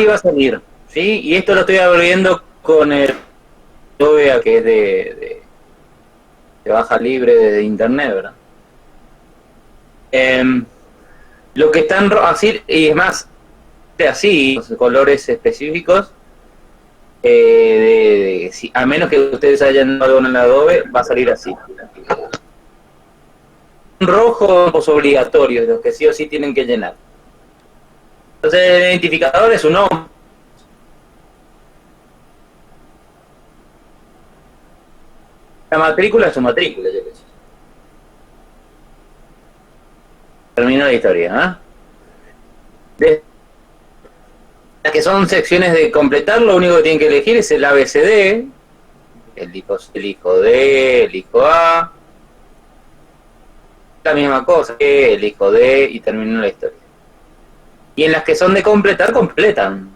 así va a salir, ¿sí? Y esto lo estoy abriendo con el Adobe, que es de baja libre de internet, ¿verdad? Lo que están así, y es más, así, los colores específicos, a menos que ustedes hayan dado en el Adobe, va a salir así. Rojos obligatorios, los que sí o sí tienen que llenar. Entonces el identificador es su nombre. La matrícula es su matrícula, yo qué sé. Termino la historia, ¿eh? Las que son secciones de completar, lo único que tienen que elegir es el ABCD, el hijo D, el hijo A, la misma cosa que el hijo D y terminó la historia. Y en las que son de completar, completan.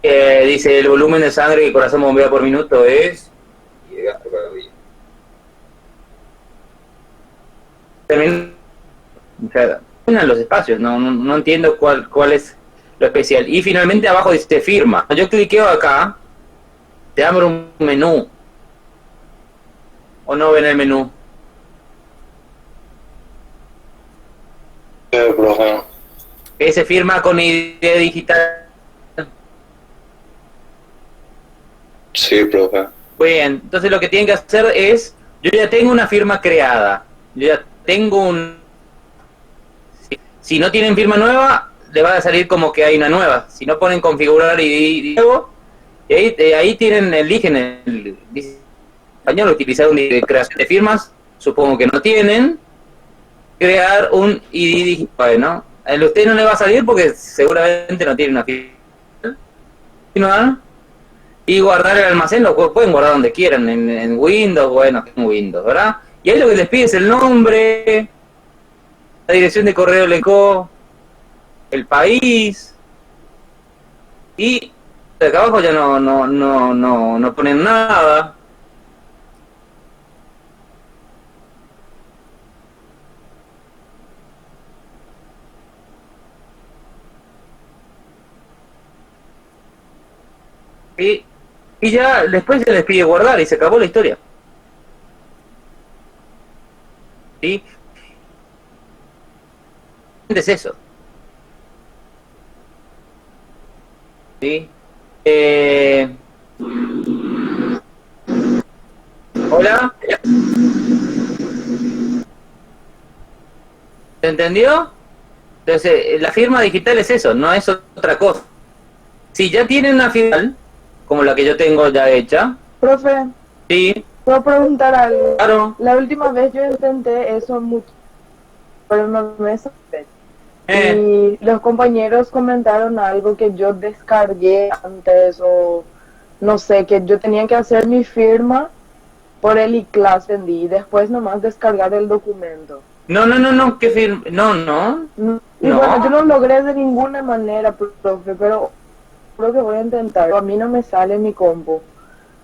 Dice el volumen de sangre que el corazón bombea por minuto es... Terminan los espacios, no entiendo cuál es lo especial. Y finalmente abajo dice firma. Yo cliqueo acá, te abre un menú. ¿O no ven el menú? Profe. Que se firma con ID digital. Sí, profe. Bien, entonces lo que tienen que hacer es, yo ya tengo una firma creada, yo ya tengo si no tienen firma nueva, le va a salir como que hay una nueva. Si no ponen configurar ID nuevo, y ahí tienen, eligen el español, utilizar un de creación de firmas, supongo que no tienen, crear un ID digital, ¿no? A usted no le va a salir porque seguramente no tiene una firma. Y guardar el almacén, lo pueden guardar donde quieran, en Windows, bueno, en Windows, ¿verdad? Y ahí lo que les pide es el nombre, la dirección de correo electrónico, el país, y de acá abajo ya no ponen nada. Y, y ya después se les pide guardar y se acabó la historia. ¿Sí? Es eso. ¿Sí? Hola. ¿Se entendió? Entonces, la firma digital es eso, no es otra cosa. Si ya tienen una firma, como la que yo tengo ya hecha. Profe, Sí, ¿puedo preguntar algo? claro. La última vez yo intenté eso mucho, pero no me sale. Y los compañeros comentaron algo que yo descargué antes o no sé, que yo tenía que hacer mi firma por el iClass y después nomás descargar el documento. No, ¿qué firma? No. Y bueno, yo no logré de ninguna manera, profe, pero creo que voy a intentar. A mí no me sale mi compu.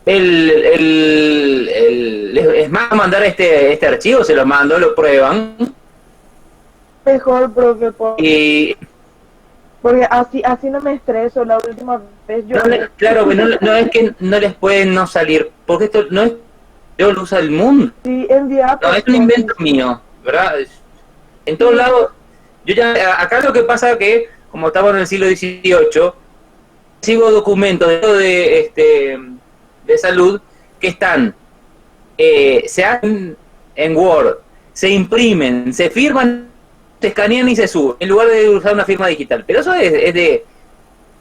Es más, mandar este archivo, se lo mando, lo prueban. Mejor, profe, Y porque así no me estreso. La última vez yo... claro, no es que no les pueden no salir, porque esto no es, yo lo usa el mundo. Sí, enviar. No, es un invento mío, ¿verdad? En todos lados, yo ya, acá lo que pasa es que, como estamos en el siglo XVIII, sigo documentos de salud que están, se hacen en Word, se imprimen, se firman, se escanean y se suben, en lugar de usar una firma digital. Pero eso es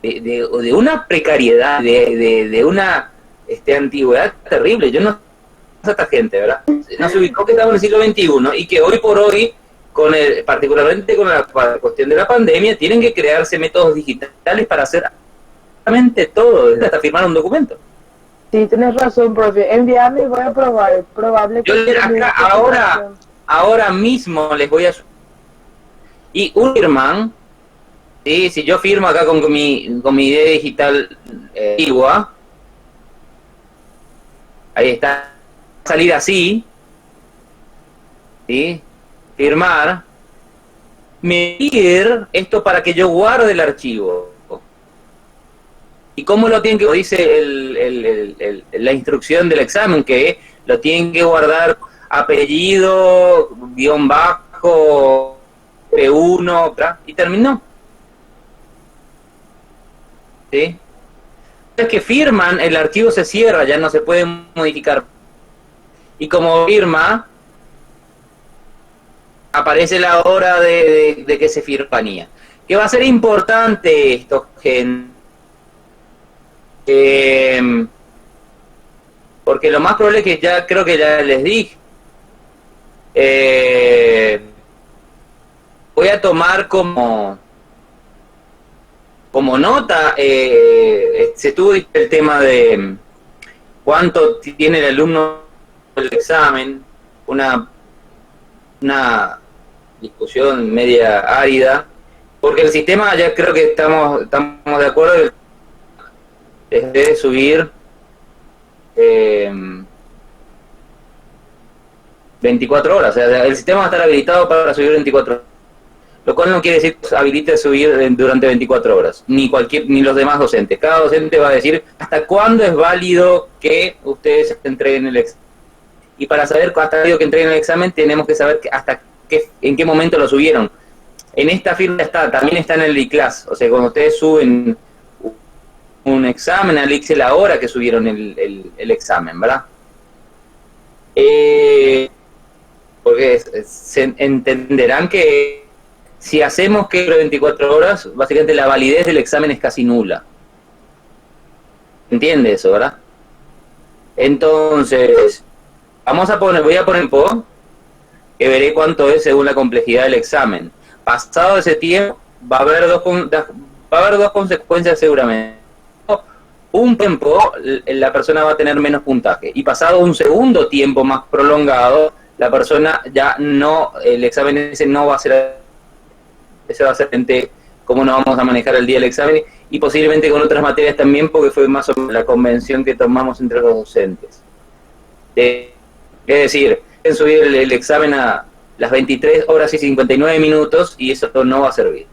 de una precariedad, de una antigüedad terrible. Yo no sé a esta gente, ¿verdad? No se ubicó que estamos en el siglo XXI y que hoy por hoy, particularmente con la cuestión de la pandemia, tienen que crearse métodos digitales para hacer absolutamente todo, hasta firmar un documento. Sí, tienes razón, profe. Envíame y voy a probar. Probable que... Yo acá ahora mismo les voy a... Y un firman, ¿sí? Si yo firmo acá con mi ID digital antigua, ahí está, va a salir así, ¿sí? Firmar, medir esto para que yo guarde el archivo. ¿Y cómo lo tienen que dice la instrucción del examen? Que lo tienen que guardar apellido, guión bajo, P1, y terminó. ¿Sí? Es que firman, el archivo se cierra, ya no se puede modificar. Y como firma, aparece la hora de que se firmanía. Que va a ser importante esto, gente. Porque lo más probable es que ya, creo que ya les dije, voy a tomar como nota, se tuvo el tema de cuánto tiene el alumno el examen, una discusión media árida, porque el sistema ya creo que estamos de acuerdo, debe subir 24 horas, o sea, el sistema va a estar habilitado para subir 24 horas, lo cual no quiere decir que habilite subir durante 24 horas, ni los demás docentes. Cada docente va a decir hasta cuándo es válido que ustedes entreguen el examen. Y para saber hasta válido que entreguen el examen, tenemos que saber en qué momento lo subieron. En esta firma también está en el iClass, o sea, cuando ustedes suben un examen, al dice la hora que subieron el examen, ¿verdad? Porque se entenderán que si hacemos que 24 horas, básicamente la validez del examen es casi nula. ¿Entiende eso, verdad? Entonces, voy a poner en PO, que veré cuánto es según la complejidad del examen. Pasado ese tiempo, va a haber dos consecuencias seguramente. Un tiempo, la persona va a tener menos puntaje. Y pasado un segundo tiempo más prolongado, la persona ya no, el examen ese no va a ser, ese va a ser cómo nos vamos a manejar el día del examen, y posiblemente con otras materias también, porque fue más o menos la convención que tomamos entre los docentes. Es decir, subir el examen a las 23 horas y 59 minutos, y eso no va a servir.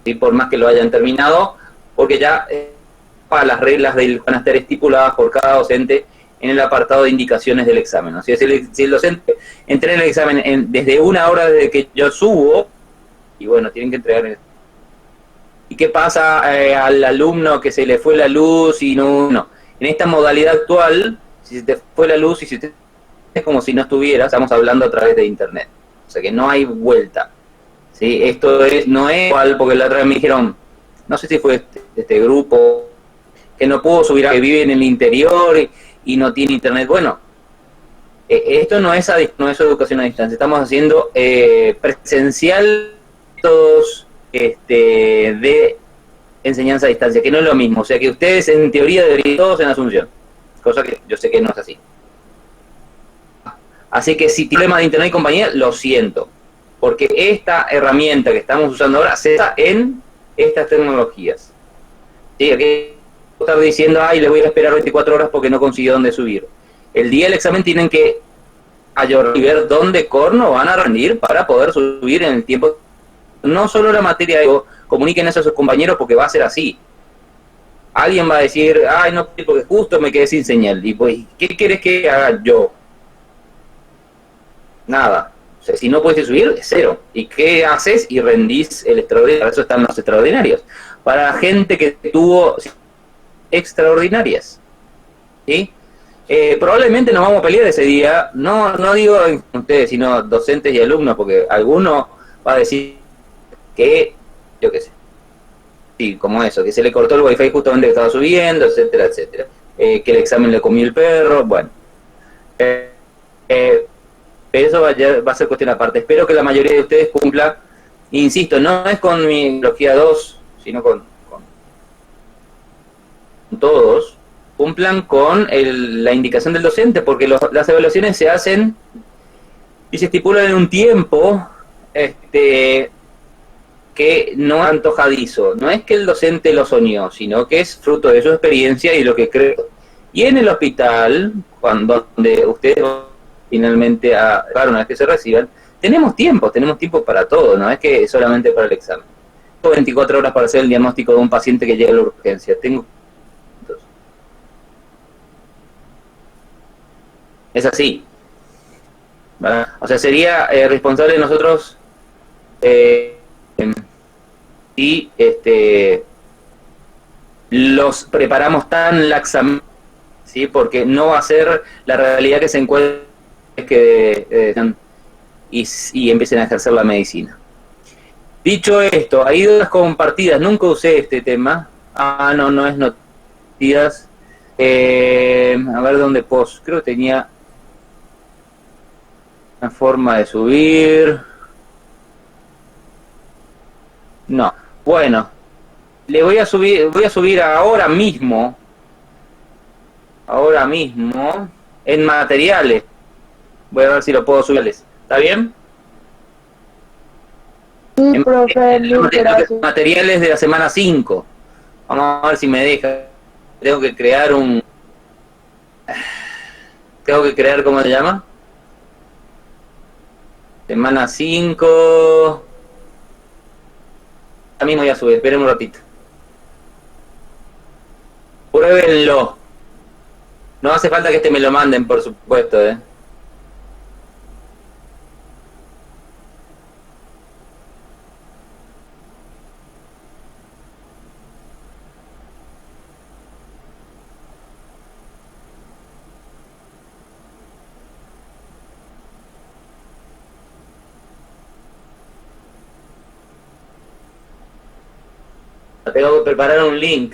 ¿Sí? Por más que lo hayan terminado, porque ya las reglas van a estar estipuladas por cada docente en el apartado de indicaciones del examen. O sea, si el docente entrega el examen desde una hora desde que yo subo, y bueno, tienen que entregar el... ¿Y qué pasa al alumno que se le fue la luz y no? En esta modalidad actual, si se te fue la luz y si te... es como si no estuviera, estamos hablando a través de internet. O sea que no hay vuelta. ¿Sí? Esto no es igual, porque la otra vez me dijeron, no sé si fue este grupo, que no pudo subir, que vive en el interior y no tiene internet. Bueno, esto no es educación a distancia, estamos haciendo presencial todos de enseñanza a distancia, que no es lo mismo. O sea que ustedes en teoría deberían todos en Asunción, cosa que yo sé que no es así. Así que si tiene problema de internet y compañía, lo siento, porque esta herramienta que estamos usando ahora se basa en estas tecnologías. ¿Sí? Aquí estar diciendo, ay, le voy a esperar 24 horas porque no consiguió dónde subir. El día del examen tienen que y ver dónde corno van a rendir para poder subir en el tiempo. No solo la materia, comuniquen eso a sus compañeros, porque va a ser así. Alguien va a decir, ay, no, porque justo me quedé sin señal. Y pues, ¿qué quieres que haga yo? Nada. O sea, si no puedes subir, es cero. ¿Y qué haces? Y rendís el extraordinario. Para eso están los extraordinarios. Para gente que tuvo extraordinarias. ¿Sí? Probablemente nos vamos a pelear ese día. No digo ustedes, sino docentes y alumnos, porque alguno va a decir que, yo qué sé, sí, como eso, que se le cortó el wifi justamente que estaba subiendo, etcétera, etcétera. Que el examen le comió el perro, bueno. Eso va a ser cuestión aparte. Espero que la mayoría de ustedes cumpla. Insisto, no es con mi biología 2, sino con todos, cumplan con la indicación del docente, porque las evaluaciones se hacen y se estipulan en un tiempo que no es antojadizo. No es que el docente lo soñó, sino que es fruto de su experiencia y lo que creo. Y en el hospital, donde ustedes finalmente, una vez que se reciban, tenemos tiempo para todo, no es que solamente para el examen. Tengo 24 horas para hacer el diagnóstico de un paciente que llega a la urgencia. Es así, ¿verdad? O sea, sería responsable de nosotros y los preparamos tan laxamente, ¿sí? Porque no va a ser la realidad que se encuentre y empiecen a ejercer la medicina. Dicho esto, hay dudas compartidas, nunca usé este tema. No es noticias. A ver dónde post, creo que tenía una forma de subir. No, bueno, voy a subir ahora mismo, en materiales. Voy a ver si lo puedo subir. ¿Está bien? Sí, profe, mil gracias. Materiales de la semana 5. Vamos a ver si me deja. Tengo que crear, ¿cómo se llama? Semana 5. A mí me voy a subir, esperen un ratito. Pruébenlo. No hace falta que me lo manden, por supuesto, Tengo que preparar un link.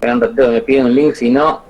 Un ratito me piden un link, si no...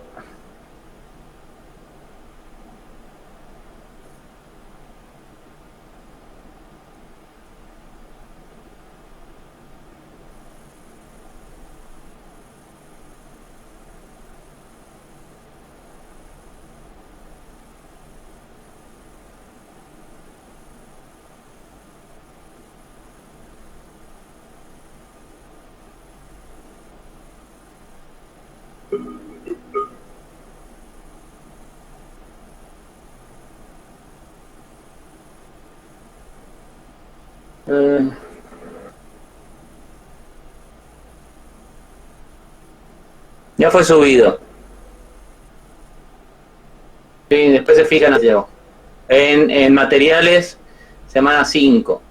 Ya fue subido. Sí, después se fijan, llevo. En materiales, semana 5.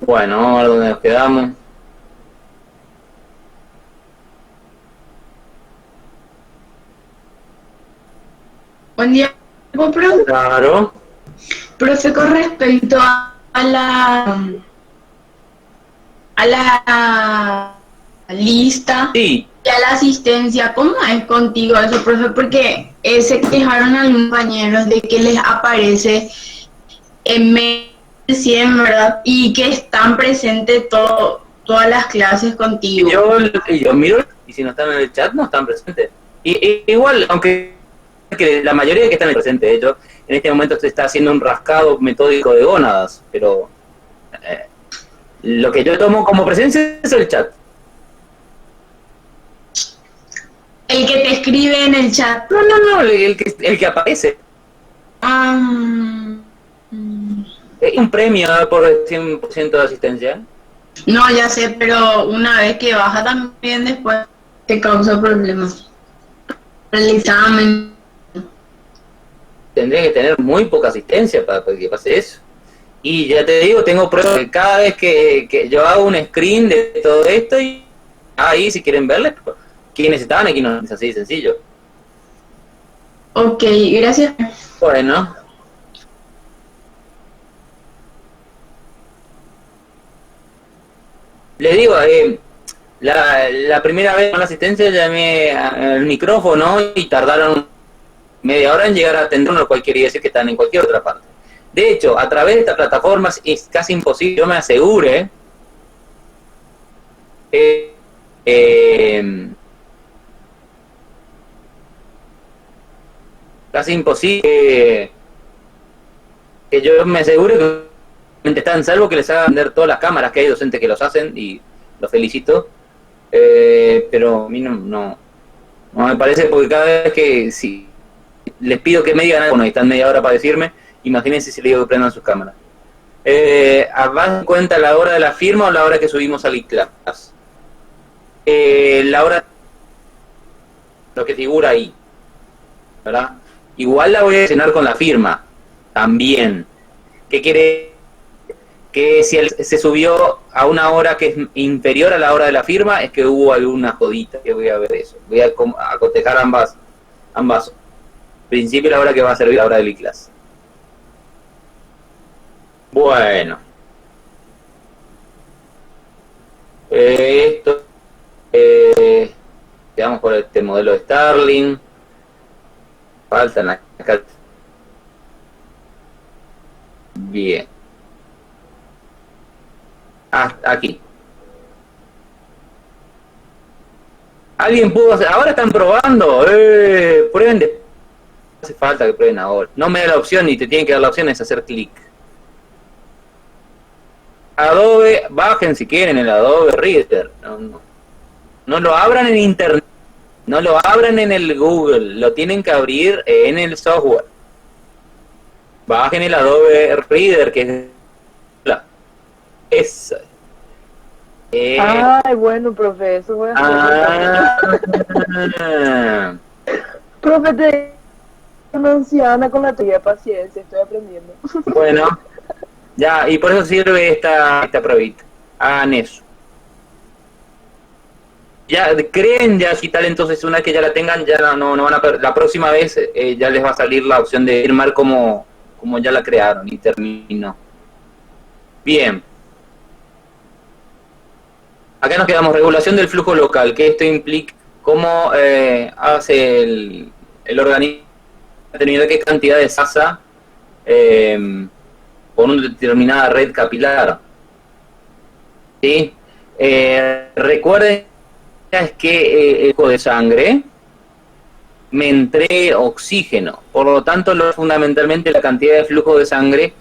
Bueno, vamos a ver dónde nos quedamos. Buen día, profe. Claro. Profe, con respecto a la lista Sí. y a la asistencia, ¿cómo es contigo eso, profe? Porque se quejaron algunos compañeros de que les aparece en medio de 100, ¿verdad? Y que están presentes todas las clases contigo. Yo miro, y si no están en el chat, no están presentes. Igual, aunque que la mayoría de que están presentes, de hecho, en este momento se está haciendo un rascado metódico de gónadas, pero lo que yo tomo como presencia es el chat. El que te escribe en el chat. No, el que aparece. ¿Es un premio por el 100% de asistencia? No, ya sé, pero una vez que baja también después te causa problemas. El examen. Tendría que tener muy poca asistencia para que pase eso. Y ya te digo, tengo pruebas que cada vez que yo hago un screen de todo esto, y ahí si quieren verles quiénes estaban y quiénes no, es así de sencillo. Ok, gracias. Bueno. Les digo, la primera vez con la asistencia llamé al micrófono y tardaron media hora en llegar a atendernos, lo cual quería decir que están en cualquier otra parte. De hecho, a través de estas plataformas es casi imposible, yo me asegure, casi imposible que yo me asegure que están, salvo que les hagan vender todas las cámaras, que hay docentes que los hacen y los felicito, pero a mí no me parece, porque cada vez que si les pido que me digan algo y están media hora para decirme, imagínense si les digo que prendan sus cámaras. ¿Vas en cuenta la hora de la firma o la hora que subimos al iClass? La hora, lo que figura ahí, ¿verdad? Igual la voy a llenar con la firma también. ¿Qué quiere? Que si se subió a una hora que es inferior a la hora de la firma, es que hubo alguna jodita, que voy a ver eso. Voy a cotejar ambas. En principio la hora que va a servir la hora del iClass. Bueno. Esto. Quedamos por este modelo de Starlink. Faltan acá. Bien. Aquí. ¿Alguien pudo hacer? Ahora están probando. Prueben de... No hace falta que prueben ahora. No me da la opción, y te tienen que dar la opción, es hacer clic. Adobe, bajen si quieren el Adobe Reader. No lo abran en internet. No lo abran en el Google. Lo tienen que abrir en el software. Bajen el Adobe Reader, que es... Eso. Ay, bueno, profe, eso voy a hacer. Profe, te una anciana con la tuya de paciencia, estoy aprendiendo. Bueno, ya, y por eso sirve esta pruebita. Hagan eso. Ya creen ya si tal, entonces una vez que ya la tengan, ya no van a la próxima vez ya les va a salir la opción de firmar como ya la crearon y terminó. Bien. Acá nos quedamos, regulación del flujo local, que esto implica cómo hace el organismo determinar qué cantidad de SASA por una determinada red capilar. ¿Sí? Recuerden que el flujo de sangre me entrega oxígeno, por lo tanto fundamentalmente la cantidad de flujo de sangre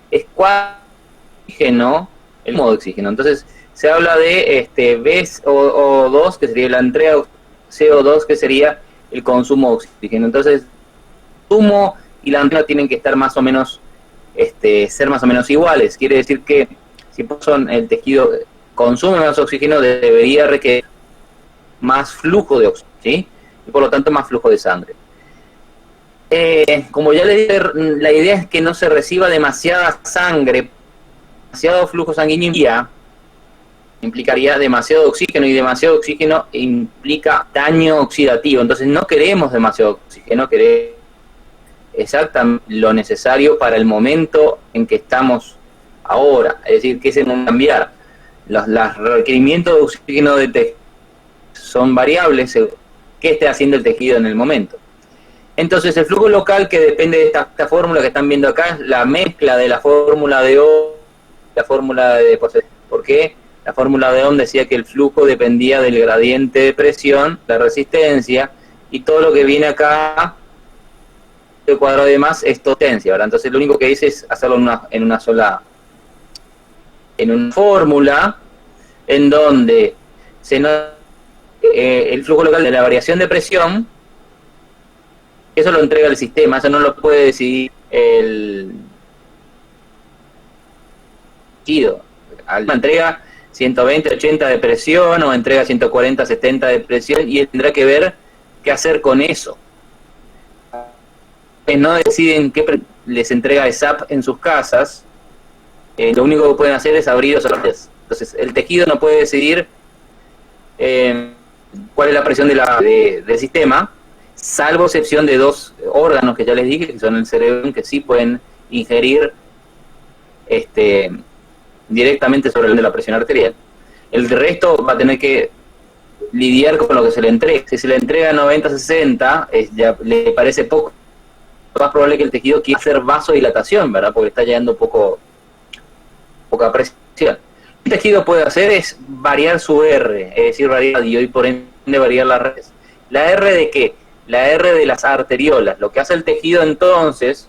es oxígeno, el modo de oxígeno. Entonces se habla de VO2, que sería la entrega, CO2, que sería el consumo de oxígeno. Entonces, el consumo y la entrega tienen que estar más o menos, ser más o menos iguales. Quiere decir que si el tejido consume más oxígeno, debería requerir más flujo de oxígeno, ¿sí? Y por lo tanto más flujo de sangre. Como ya les dije, la idea es que no se reciba demasiada sangre, demasiado flujo sanguíneo implicaría demasiado oxígeno, y demasiado oxígeno implica daño oxidativo. Entonces no queremos demasiado oxígeno, queremos exactamente lo necesario para el momento en que estamos ahora. Es decir, que se van a cambiar. Los requerimientos de oxígeno de tejido son variables según qué esté haciendo el tejido en el momento. Entonces el flujo local, que depende de esta fórmula que están viendo acá, es la mezcla de la fórmula de Ohm, la fórmula de... ¿Por qué? La fórmula de Ohm decía que el flujo dependía del gradiente de presión, la resistencia, y todo lo que viene acá, el cuadrado de más, es potencia, ¿verdad? Entonces lo único que hice es hacerlo en una fórmula, en donde el flujo local de la variación de presión, eso lo entrega el sistema, eso no lo puede decidir el tejido. Entrega 120, 80 de presión, o entrega 140, 70 de presión, y tendrá que ver qué hacer con eso. No deciden qué les entrega ESAP en sus casas, lo único que pueden hacer es abrir o cerrar. Entonces el tejido no puede decidir cuál es la presión del sistema, salvo excepción de dos órganos que ya les dije, que son el cerebro, que sí pueden ingerir directamente sobre el de la presión arterial. El resto va a tener que lidiar con lo que se le entrega. Si se le entrega 90-60, ya le parece poco, es más probable que el tejido quiera hacer vasodilatación, ¿verdad? Porque está llegando poca presión. Lo que el tejido puede hacer es variar su R, es decir, variar y por ende variar las redes. ¿La R de qué? La R de las arteriolas. Lo que hace el tejido entonces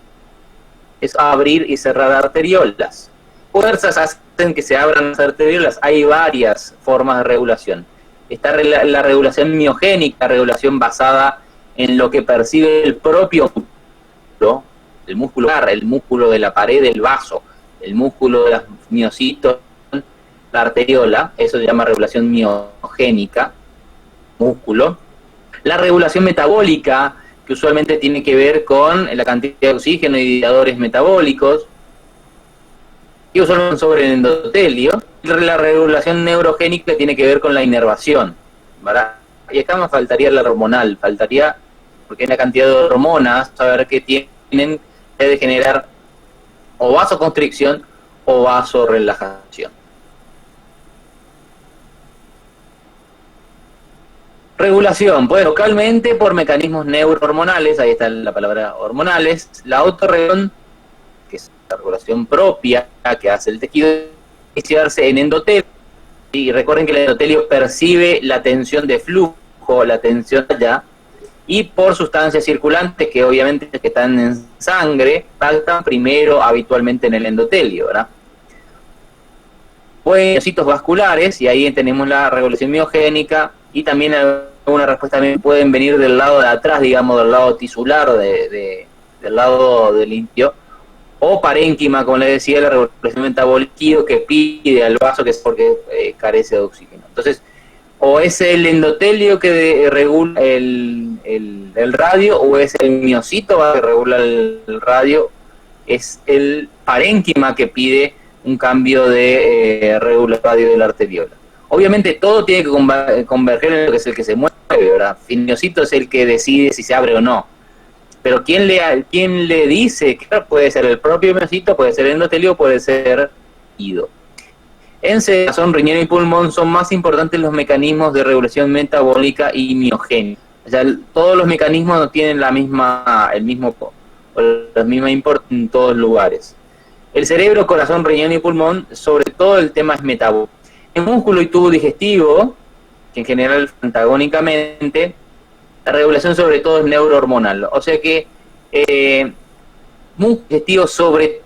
es abrir y cerrar arteriolas. fuerzas hacen que se abran las arteriolas? Hay varias formas de regulación. Está la regulación miogénica, la regulación basada en lo que percibe el propio músculo, el músculo de la pared del vaso, el músculo de los miocitos, la arteriola, eso se llama regulación miogénica, músculo. La regulación metabólica, que usualmente tiene que ver con la cantidad de oxígeno y mediadores metabólicos, que usualmente son sobre el endotelio. Y la regulación neurogénica tiene que ver con la inervación, ¿verdad? Y acá me faltaría la hormonal, porque hay una cantidad de hormonas, saber que tienen que generar o vasoconstricción o vasorelajación. Regulación, pues localmente por mecanismos neurohormonales, ahí está la palabra hormonales. La autorregulación, que es la regulación propia que hace el tejido, iniciarse en endotelio. Y recuerden que el endotelio percibe la tensión de flujo, la tensión allá, y por sustancias circulantes que obviamente que están en sangre, faltan primero habitualmente en el endotelio, ¿verdad? Pues miocitos vasculares, y ahí tenemos la regulación miogénica, y también algunas respuestas también pueden venir del lado de atrás, digamos, del lado tisular, del lado del limpio, o parénquima, como les decía, la regulación metabólica que pide al vaso, que es porque carece de oxígeno. Entonces, o es el endotelio que regula el radio, o es el miocito que regula el radio, es el parénquima que pide un cambio de regula el radio de la arteriola. Obviamente todo tiene que converger en lo que es el que se mueve, ¿verdad? El miocito es el que decide si se abre o no. Pero ¿quién le dice? Claro, puede ser el propio miocito, puede ser el endotelio, puede ser ido. En corazón, riñón y pulmón son más importantes los mecanismos de regulación metabólica y miogénica. O sea, todos los mecanismos no tienen la misma importancia en todos los lugares. El cerebro, corazón, riñón y pulmón, sobre todo el tema es metabólico. El músculo y tubo digestivo, que en general antagónicamente, la regulación sobre todo es neurohormonal. O sea que músculo digestivo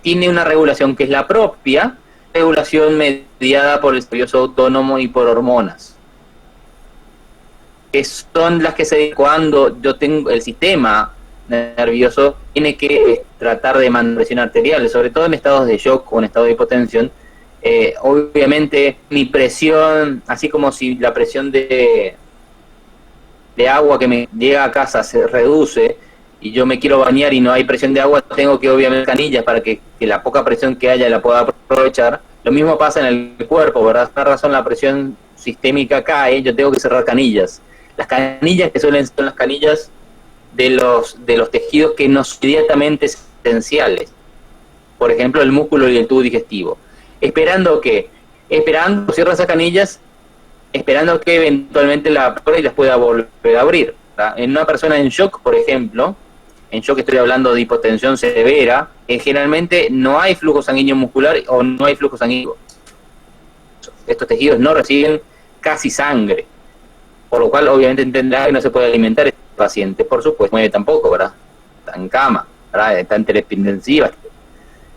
tiene una regulación que es la propia, regulación mediada por el nervioso autónomo y por hormonas, que son las que cuando yo tengo el sistema nervioso tiene que tratar de mantener presión arterial, sobre todo en estados de shock o en estado de hipotensión. Obviamente mi presión, así como si la presión de agua que me llega a casa se reduce y yo me quiero bañar y no hay presión de agua, tengo que obviamente canillas para que la poca presión que haya la pueda aprovechar. Lo mismo pasa en el cuerpo, ¿verdad? Por esta razón la presión sistémica cae, yo tengo que cerrar canillas. Las canillas que son las canillas de los tejidos que no son inmediatamente esenciales. Por ejemplo, el músculo y el tubo digestivo. Esperando cierra esas canillas, esperando que eventualmente la abra y las pueda volver a abrir, ¿verdad? En una persona en shock, por ejemplo, en shock estoy hablando de hipotensión severa, generalmente no hay flujo sanguíneo muscular o no hay flujo sanguíneo. Estos tejidos no reciben casi sangre, por lo cual obviamente entenderá que no se puede alimentar este paciente, por supuesto, mueve tampoco, ¿verdad? Está en cama, ¿verdad? Está en terapia intensiva,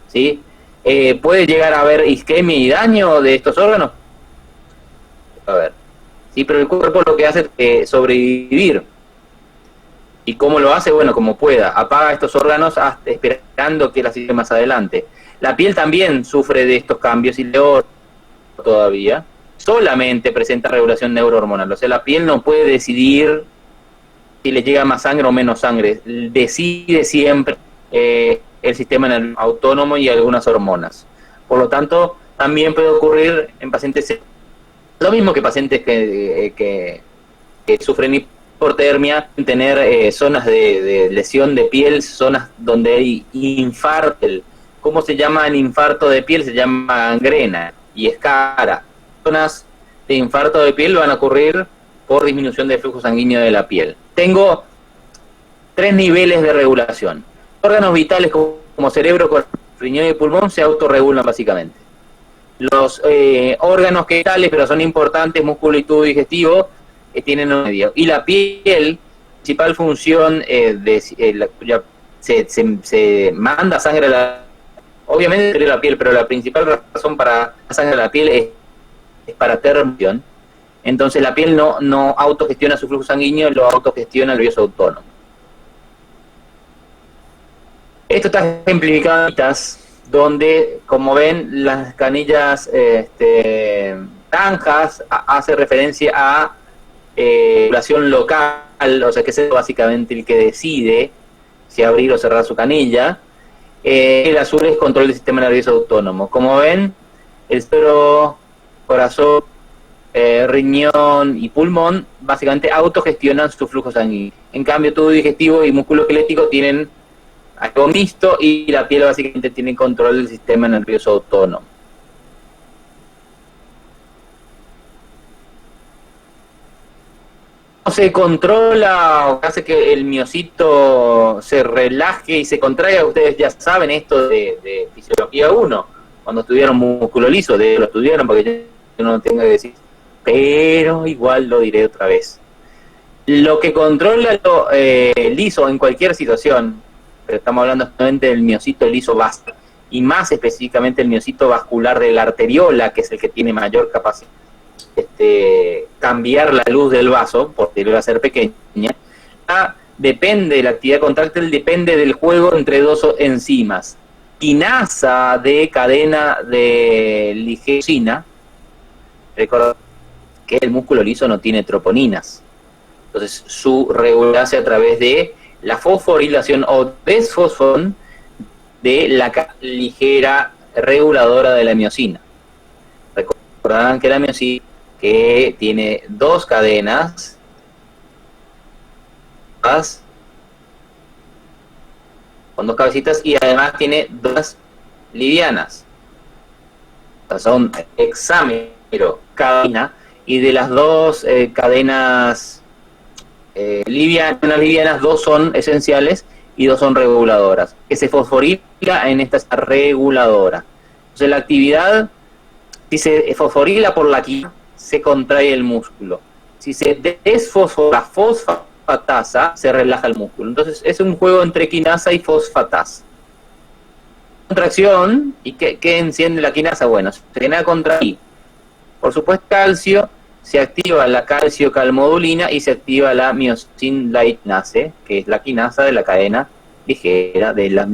¿sí? ¿Puede llegar a haber isquemia y daño de estos órganos? A ver, sí, pero el cuerpo lo que hace es sobrevivir. ¿Y cómo lo hace? Bueno, como pueda. Apaga estos órganos hasta esperando que la siga más adelante. La piel también sufre de estos cambios y peor todavía. Solamente presenta regulación neurohormonal. O sea, la piel no puede decidir si le llega más sangre o menos sangre. Decide siempre el sistema autónomo y algunas hormonas. Por lo tanto, también puede ocurrir en pacientes, lo mismo que pacientes que sufren hipotermia, tener zonas de lesión de piel, zonas donde hay infarto. ¿Cómo se llama el infarto de piel? Se llama gangrena y escara. Zonas de infarto de piel van a ocurrir por disminución del flujo sanguíneo de la piel. Tengo 3 niveles de regulación. Órganos vitales como cerebro, riñón y pulmón se autorregulan básicamente. Los órganos que tales, pero son importantes, músculo y tubo digestivo, tienen un medio. Y la piel, principal función, se manda sangre a la obviamente deteriora la piel, pero la principal razón para la sangre de la piel es para terminación. Entonces la piel no autogestiona su flujo sanguíneo, lo autogestiona el nervioso autónomo. Esto está ejemplificado en citas, donde, como ven, las canillas naranjas hace referencia a regulación local, o sea que es básicamente el que decide si abrir o cerrar su canilla. El azul es control del sistema nervioso autónomo. Como ven, el cerebro, corazón, riñón y pulmón básicamente autogestionan su flujo sanguíneo. En cambio, tubo digestivo y músculo esquelético tienen algo mixto y la piel básicamente tiene control del sistema nervioso autónomo. Se controla o hace que el miocito se relaje y se contraiga. Ustedes ya saben esto de fisiología 1, cuando estudiaron músculo liso, lo estudiaron porque yo no tengo que decir, pero igual lo diré otra vez. Lo que controla lo liso en cualquier situación, pero estamos hablando solamente del miocito liso básico, y más específicamente el miocito vascular de la arteriola, que es el que tiene mayor capacidad cambiar la luz del vaso, porque le va a ser pequeña. Depende de la actividad contráctil, depende del juego entre dos enzimas. Quinasa de cadena de ligosina. Recuerda que el músculo liso no tiene troponinas, entonces su regulación se hace a través de la fosforilación o desfosforilación de la ligera reguladora de la miocina. Recordarán que la miocina, que tiene dos cadenas con dos cabecitas y además tiene dos livianas. Son hexámero, cadena, y de las dos cadenas livianas, dos son esenciales y dos son reguladoras, que se fosforila en esta reguladora. Entonces la actividad, si se fosforila por la quinasa, se contrae el músculo. Si se desfosfora fosfatasa, se relaja el músculo. Entonces es un juego entre quinasa y fosfatasa. Contracción, ¿y qué enciende la quinasa? Bueno, se genera contracción. Por supuesto, calcio, se activa la calciocalmodulina y se activa la myosin-latinase, que es la quinasa de la cadena ligera de la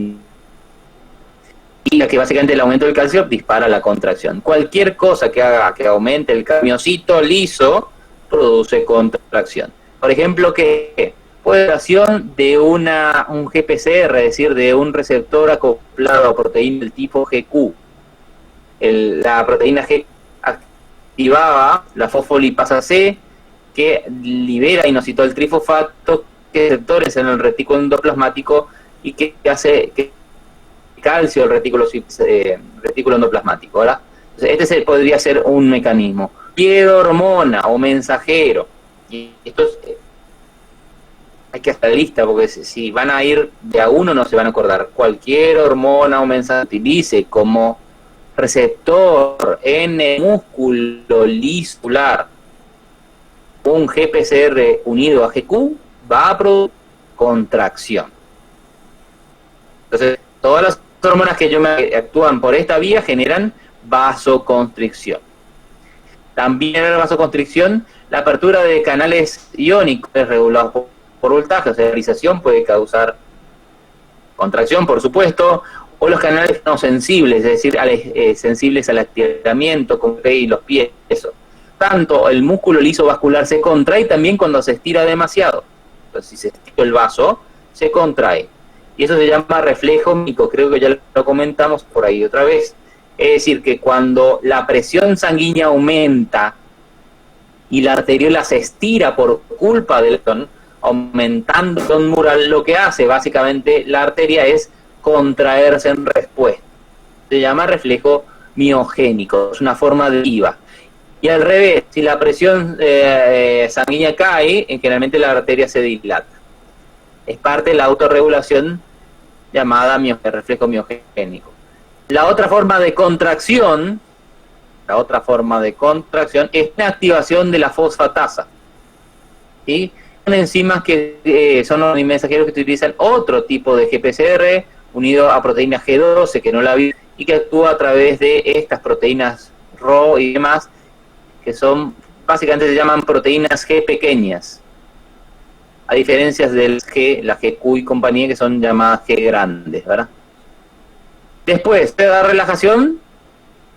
y la que básicamente el aumento del calcio dispara la contracción. Cualquier cosa que haga que aumente el miocito liso produce contracción. Por ejemplo, que población de un GPCR, es decir, de un receptor acoplado a proteína del tipo GQ. La proteína G activaba la fosfolipasa C, que libera inositol trifosfato, que receptores en el retículo endoplasmático y que hace que calcio el retículo endoplasmático, ¿verdad? Entonces, podría ser un mecanismo. Hormona o mensajero. Y esto hay que hacer lista, porque si van a ir de a uno no se van a acordar. Cualquier hormona o mensajero utilice como receptor en el músculo liscular un GPCR unido a GQ, va a producir contracción. Entonces, todas las hormonas que actúan por esta vía generan vasoconstricción. También en la vasoconstricción, la apertura de canales iónicos regulados por voltaje, o sea, la polarización puede causar contracción, por supuesto, o los canales no sensibles, es decir, sensibles al estiramiento, como y los pies, eso. Tanto el músculo liso vascular se contrae también cuando se estira demasiado. Entonces, si se estira el vaso, se contrae. Y eso se llama reflejo mímico, creo que ya lo comentamos por ahí otra vez. Es decir, que cuando la presión sanguínea aumenta y la arteriola se estira por culpa del ton, aumentando el ton mural, lo que hace básicamente la arteria es contraerse en respuesta. Se llama reflejo miogénico, es una forma de IVA. Y al revés, si la presión sanguínea cae, generalmente la arteria se dilata. Es parte de la autorregulación llamada reflejo miogénico. La otra forma de contracción es la activación de la fosfatasa. ¿Sí? Son enzimas que son los mensajeros que utilizan otro tipo de GPCR, unido a proteína G12, que no la vi, y que actúa a través de estas proteínas Rho y demás, que son, básicamente se llaman proteínas G pequeñas, a diferencia del G, la GQ y compañía, que son llamadas G grandes, ¿verdad? Después, de la relajación,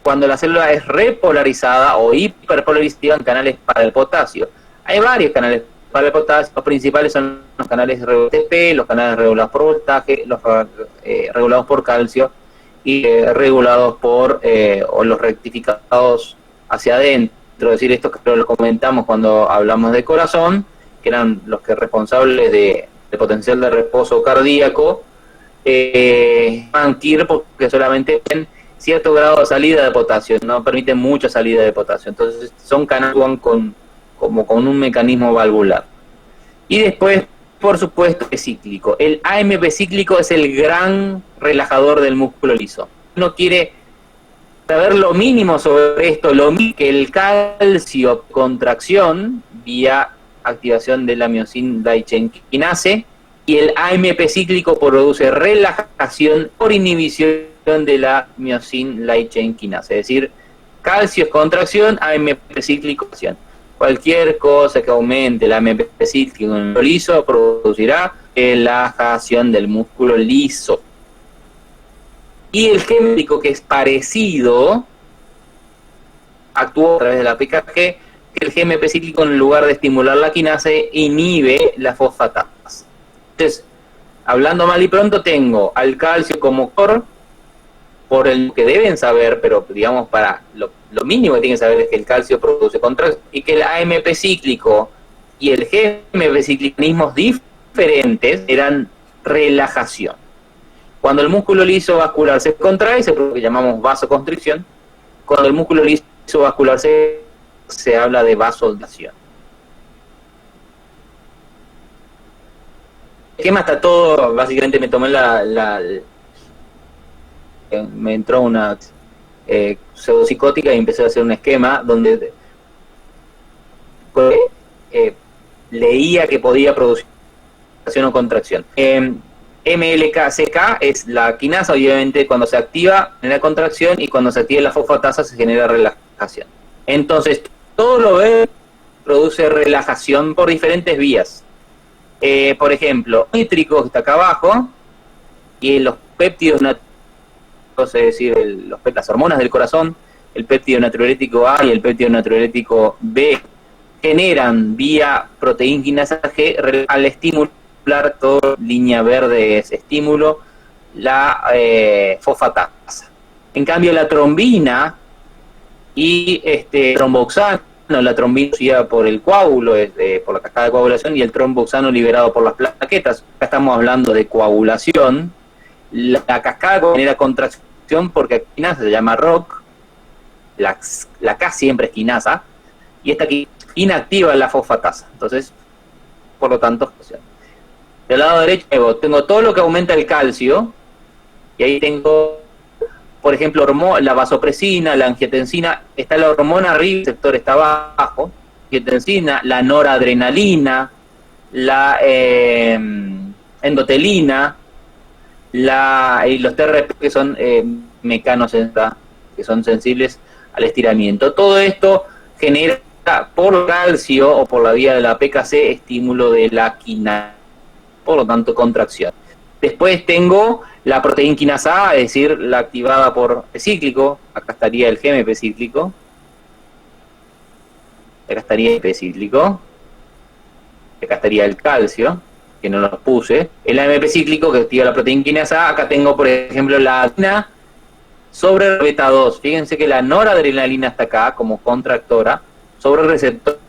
cuando la célula es repolarizada o hiperpolarizada en canales para el potasio. Hay varios canales para el potasio, los principales son los canales ATP, los canales regulados por voltaje, los regulados por calcio y regulados por o los rectificados hacia adentro. Es decir, esto que lo comentamos cuando hablamos de corazón, que eran los que responsables de potencial de reposo cardíaco, manquir porque solamente tienen cierto grado de salida de potasio, no permiten mucha salida de potasio. Entonces son canales como con un mecanismo valvular. Y después, por supuesto, es cíclico. El AMP cíclico es el gran relajador del músculo liso. Uno quiere saber lo mínimo sobre esto, lo mismo que el calcio contracción vía activación de la miosina light chain kinase, y el AMP cíclico produce relajación por inhibición de la miosina light chain kinase. Es decir, calcio es contracción, AMP cíclico acción. Cualquier cosa que aumente el AMP cíclico en el liso producirá relajación del músculo liso. Y el gémico, que es parecido, actúa a través de la PKG, que el GMP cíclico, en lugar de estimular la kinase, inhibe la fosfatasa. Entonces, hablando mal y pronto, tengo al calcio como core, por el que deben saber, pero digamos para lo mínimo que tienen que saber es que el calcio produce contracción y que el AMP cíclico y el GMP cíclico, mecanismos diferentes, eran relajación. Cuando el músculo liso vascular se contrae, se produce lo que llamamos vasoconstricción. Cuando el músculo liso vascular se habla de vasodilatación. El esquema está todo, básicamente me tomé me entró una pseudopsicótica y empecé a hacer un esquema donde leía que podía producir o contracción. MLK-CK es la quinasa, obviamente cuando se activa genera contracción y cuando se activa la fosfatasa se genera relajación. Entonces, todo lo verde produce relajación por diferentes vías. Por ejemplo, nítrico, que está acá abajo, y los péptidos naturales, es decir, las hormonas del corazón, el péptido natriurético A y el péptido natriurético B, generan vía proteína quinasa G al estimular, toda línea verde es estímulo, la fosfatasa. En cambio, la trombina y tromboxano, la trombina producida por el coágulo, por la cascada de coagulación, y el tromboxano liberado por las plaquetas. Acá estamos hablando de coagulación. La cascada genera contracción porque la quinasa se llama ROC, la K siempre es quinasa, y esta aquí inactiva la fosfatasa. Entonces, por lo tanto, del lado derecho tengo todo lo que aumenta el calcio, y ahí tengo, por ejemplo, la vasopresina, la angiotensina, está la hormona arriba, el receptor está abajo, angiotensina, la noradrenalina, la endotelina, y los TRP, que son mecanos que son sensibles al estiramiento. Todo esto genera por calcio o por la vía de la PKC estímulo de la quinasa, por lo tanto contracción. Después tengo la proteína quinasa A, es decir, la activada por cíclico. Acá estaría el GMP cíclico, acá estaría el P cíclico, acá estaría el calcio, que no los puse, el AMP cíclico, que activa la proteína quinasa A. Acá tengo, por ejemplo, la adrenalina sobre beta 2. Fíjense que la noradrenalina está acá como contractora sobre el receptor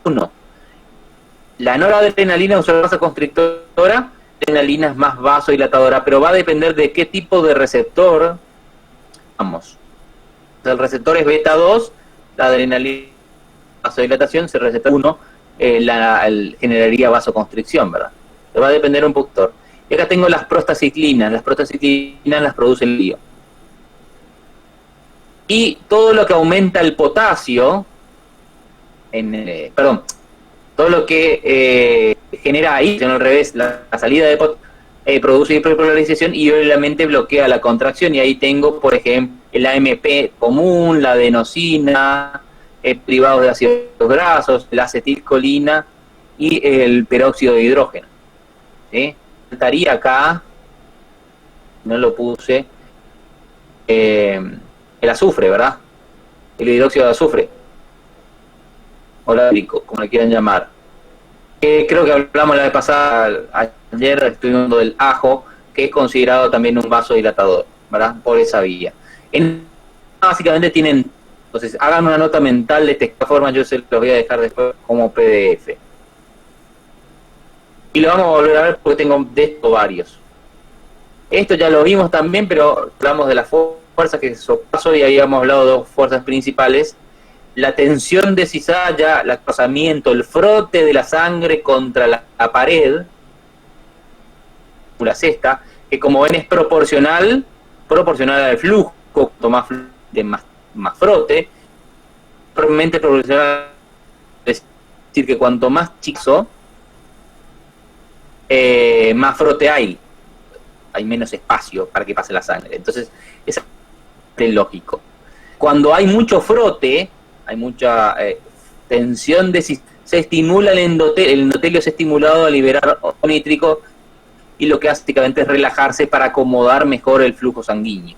1. La noradrenalina es una vasoconstrictora, la adrenalina es más vasodilatadora, pero va a depender de qué tipo de receptor vamos. El receptor es beta 2, la adrenalina vasodilatación, si el receptor 1 generaría vasoconstricción, ¿verdad? Va a depender un poco. Y acá tengo las prostaciclinas. Las prostaciclinas las produce el lío. Y todo lo que aumenta el potasio, todo lo que genera ahí, al revés, la salida de potasio, produce hiperpolarización y obviamente bloquea la contracción, y ahí tengo, por ejemplo, el AMP común, la adenosina, derivados de ácidos grasos, la acetilcolina y el peróxido de hidrógeno. ¿Sí? Faltaría acá, no lo puse, el azufre, ¿verdad? El hidróxido de azufre, o láurico, como le quieran llamar. Creo que hablamos la vez pasada, ayer estuvimos hablando del ajo, que es considerado también un vasodilatador, ¿verdad? Por esa vía. Básicamente tienen, entonces hagan una nota mental de esta forma, yo se los voy a dejar después como PDF. Y lo vamos a volver a ver porque tengo de esto varios. Esto ya lo vimos también, pero hablamos de las fuerzas que pasó y habíamos hablado de dos fuerzas principales. La tensión de cizalla, el acosamiento, el frote de la sangre contra la pared, la cesta, que como ven es proporcional al flujo, cuanto más frote, probablemente proporcional, es decir, que cuanto más chico, más frote hay menos espacio para que pase la sangre. Entonces, es lógico. Cuando hay mucho frote, hay mucha tensión se estimula el endotelio es estimulado a liberar óxido nítrico, y lo que hace básicamente es relajarse para acomodar mejor el flujo sanguíneo.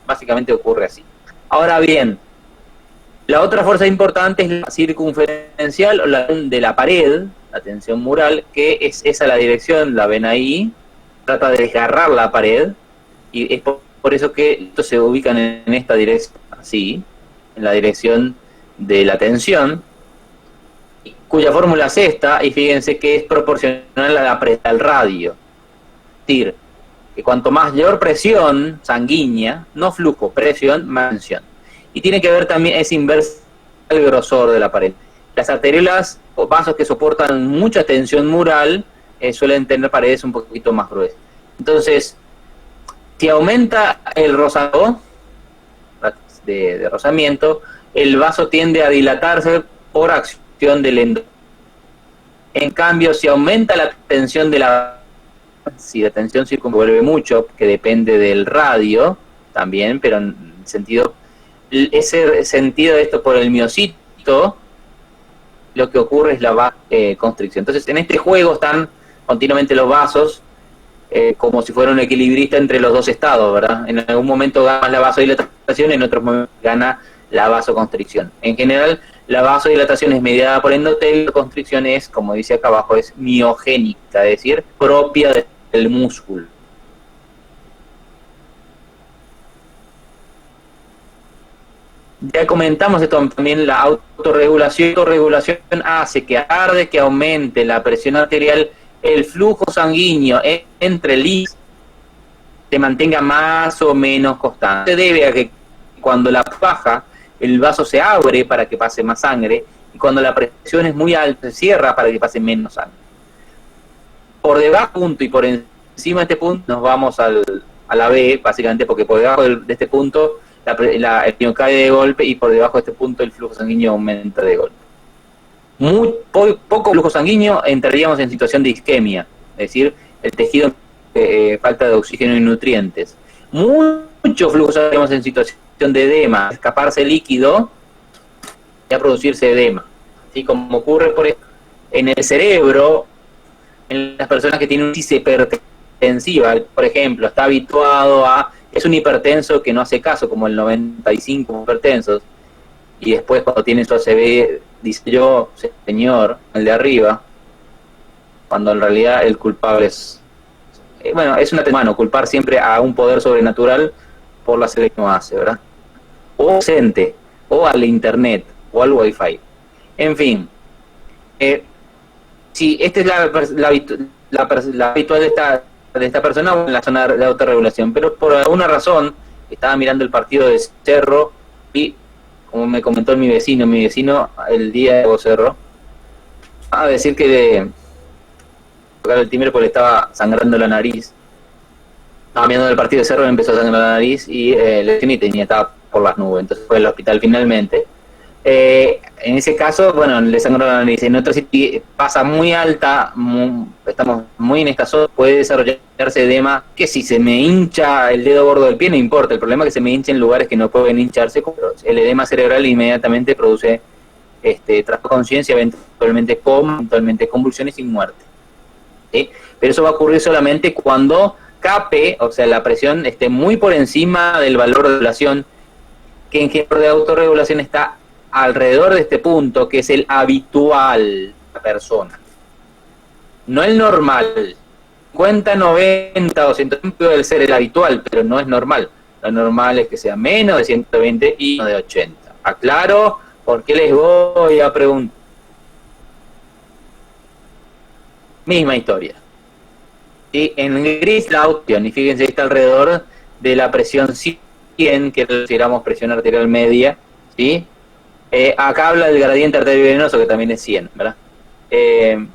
Básicamente ocurre así. Ahora bien, la otra fuerza importante es la circunferencial o la de la pared, la tensión mural, que es esa la dirección, la ven ahí, trata de desgarrar la pared, y es por eso que estos se ubican en esta dirección, así, en la dirección de la tensión, cuya fórmula es esta, y fíjense que es proporcional a la presión al radio. Es decir, que cuanto mayor presión sanguínea, no flujo, presión, más tensión. Y tiene que ver también, es inversa al grosor de la pared. Las arteriolas o vasos que soportan mucha tensión mural suelen tener paredes un poquito más gruesas. Entonces, si aumenta el rozado de rozamiento, el vaso tiende a dilatarse por acción del endotelio. En cambio, si aumenta la tensión si la tensión se vuelve mucho, que depende del radio también, pero en ese sentido de esto por el miocito, lo que ocurre es la vasoconstricción. Entonces, en este juego están continuamente los vasos, como si fuera un equilibrista entre los dos estados, ¿verdad? En algún momento gana la vasodilatación, en otros momentos gana la vasoconstricción. En general, la vasodilatación es mediada por endotelio, la constricción es, como dice acá abajo, es miogénica, es decir, propia del músculo. Ya comentamos esto también, la autorregulación. La autorregulación hace que arde, que aumente la presión arterial, el flujo sanguíneo entre líneas se mantenga más o menos constante. Se debe a que cuando la baja, el vaso se abre para que pase más sangre, y cuando la presión es muy alta, se cierra para que pase menos sangre. Por debajo punto y por encima de este punto nos vamos a la B, básicamente, porque por debajo de este punto el riñón cae de golpe, y por debajo de este punto el flujo sanguíneo aumenta de golpe. Muy poco flujo sanguíneo, entraríamos en situación de isquemia, es decir, el tejido falta de oxígeno y nutrientes. Mucho flujo sanguíneo, entraríamos en situación de edema, escaparse líquido y a producirse edema. Así como ocurre en el cerebro, en las personas que tienen una crisis hipertensiva, por ejemplo, está habituado es un hipertenso que no hace caso, como el 95 hipertensos, y después cuando tiene su ACV dice: yo, señor, el de arriba, cuando en realidad el culpable es es un humano, culpar siempre a un poder sobrenatural por la selección que no hace, ¿verdad? O ausente, o al internet, o al wifi. En fin, si esta es la habitual de esta persona en la zona de autorregulación, pero por alguna razón estaba mirando el partido de Cerro y, como me comentó mi vecino el día de Cerro, a decir que tocar el timbre porque le estaba sangrando la nariz. Estaba mirando el partido de Cerro, le empezó a sangrar la nariz y estaba por las nubes, entonces fue al hospital finalmente. En ese caso, le sangró la nariz. En otro sitio pasa muy alta, estamos muy en esta zona, puede desarrollarse edema, que si se me hincha el dedo gordo del pie no importa, el problema es que se me hincha en lugares que no pueden hincharse, el edema cerebral inmediatamente produce trastorno de conciencia, eventualmente coma, eventualmente convulsiones y muerte. ¿Sí? Pero eso va a ocurrir solamente cuando CAPE, o sea, la presión esté muy por encima del valor de regulación, que en género de autorregulación está alrededor de este punto, que es el habitual de la persona. No el normal. 50, 90 o 120 puede ser el habitual, pero no es normal. Lo normal es que sea menos de 120 y menos de 80. Aclaro, porque les voy a preguntar. Misma historia. Y en gris la opción, y fíjense, está alrededor de la presión 100, que consideramos presión arterial media, ¿sí? Acá habla del gradiente arteriovenoso, que también es 100, ¿verdad?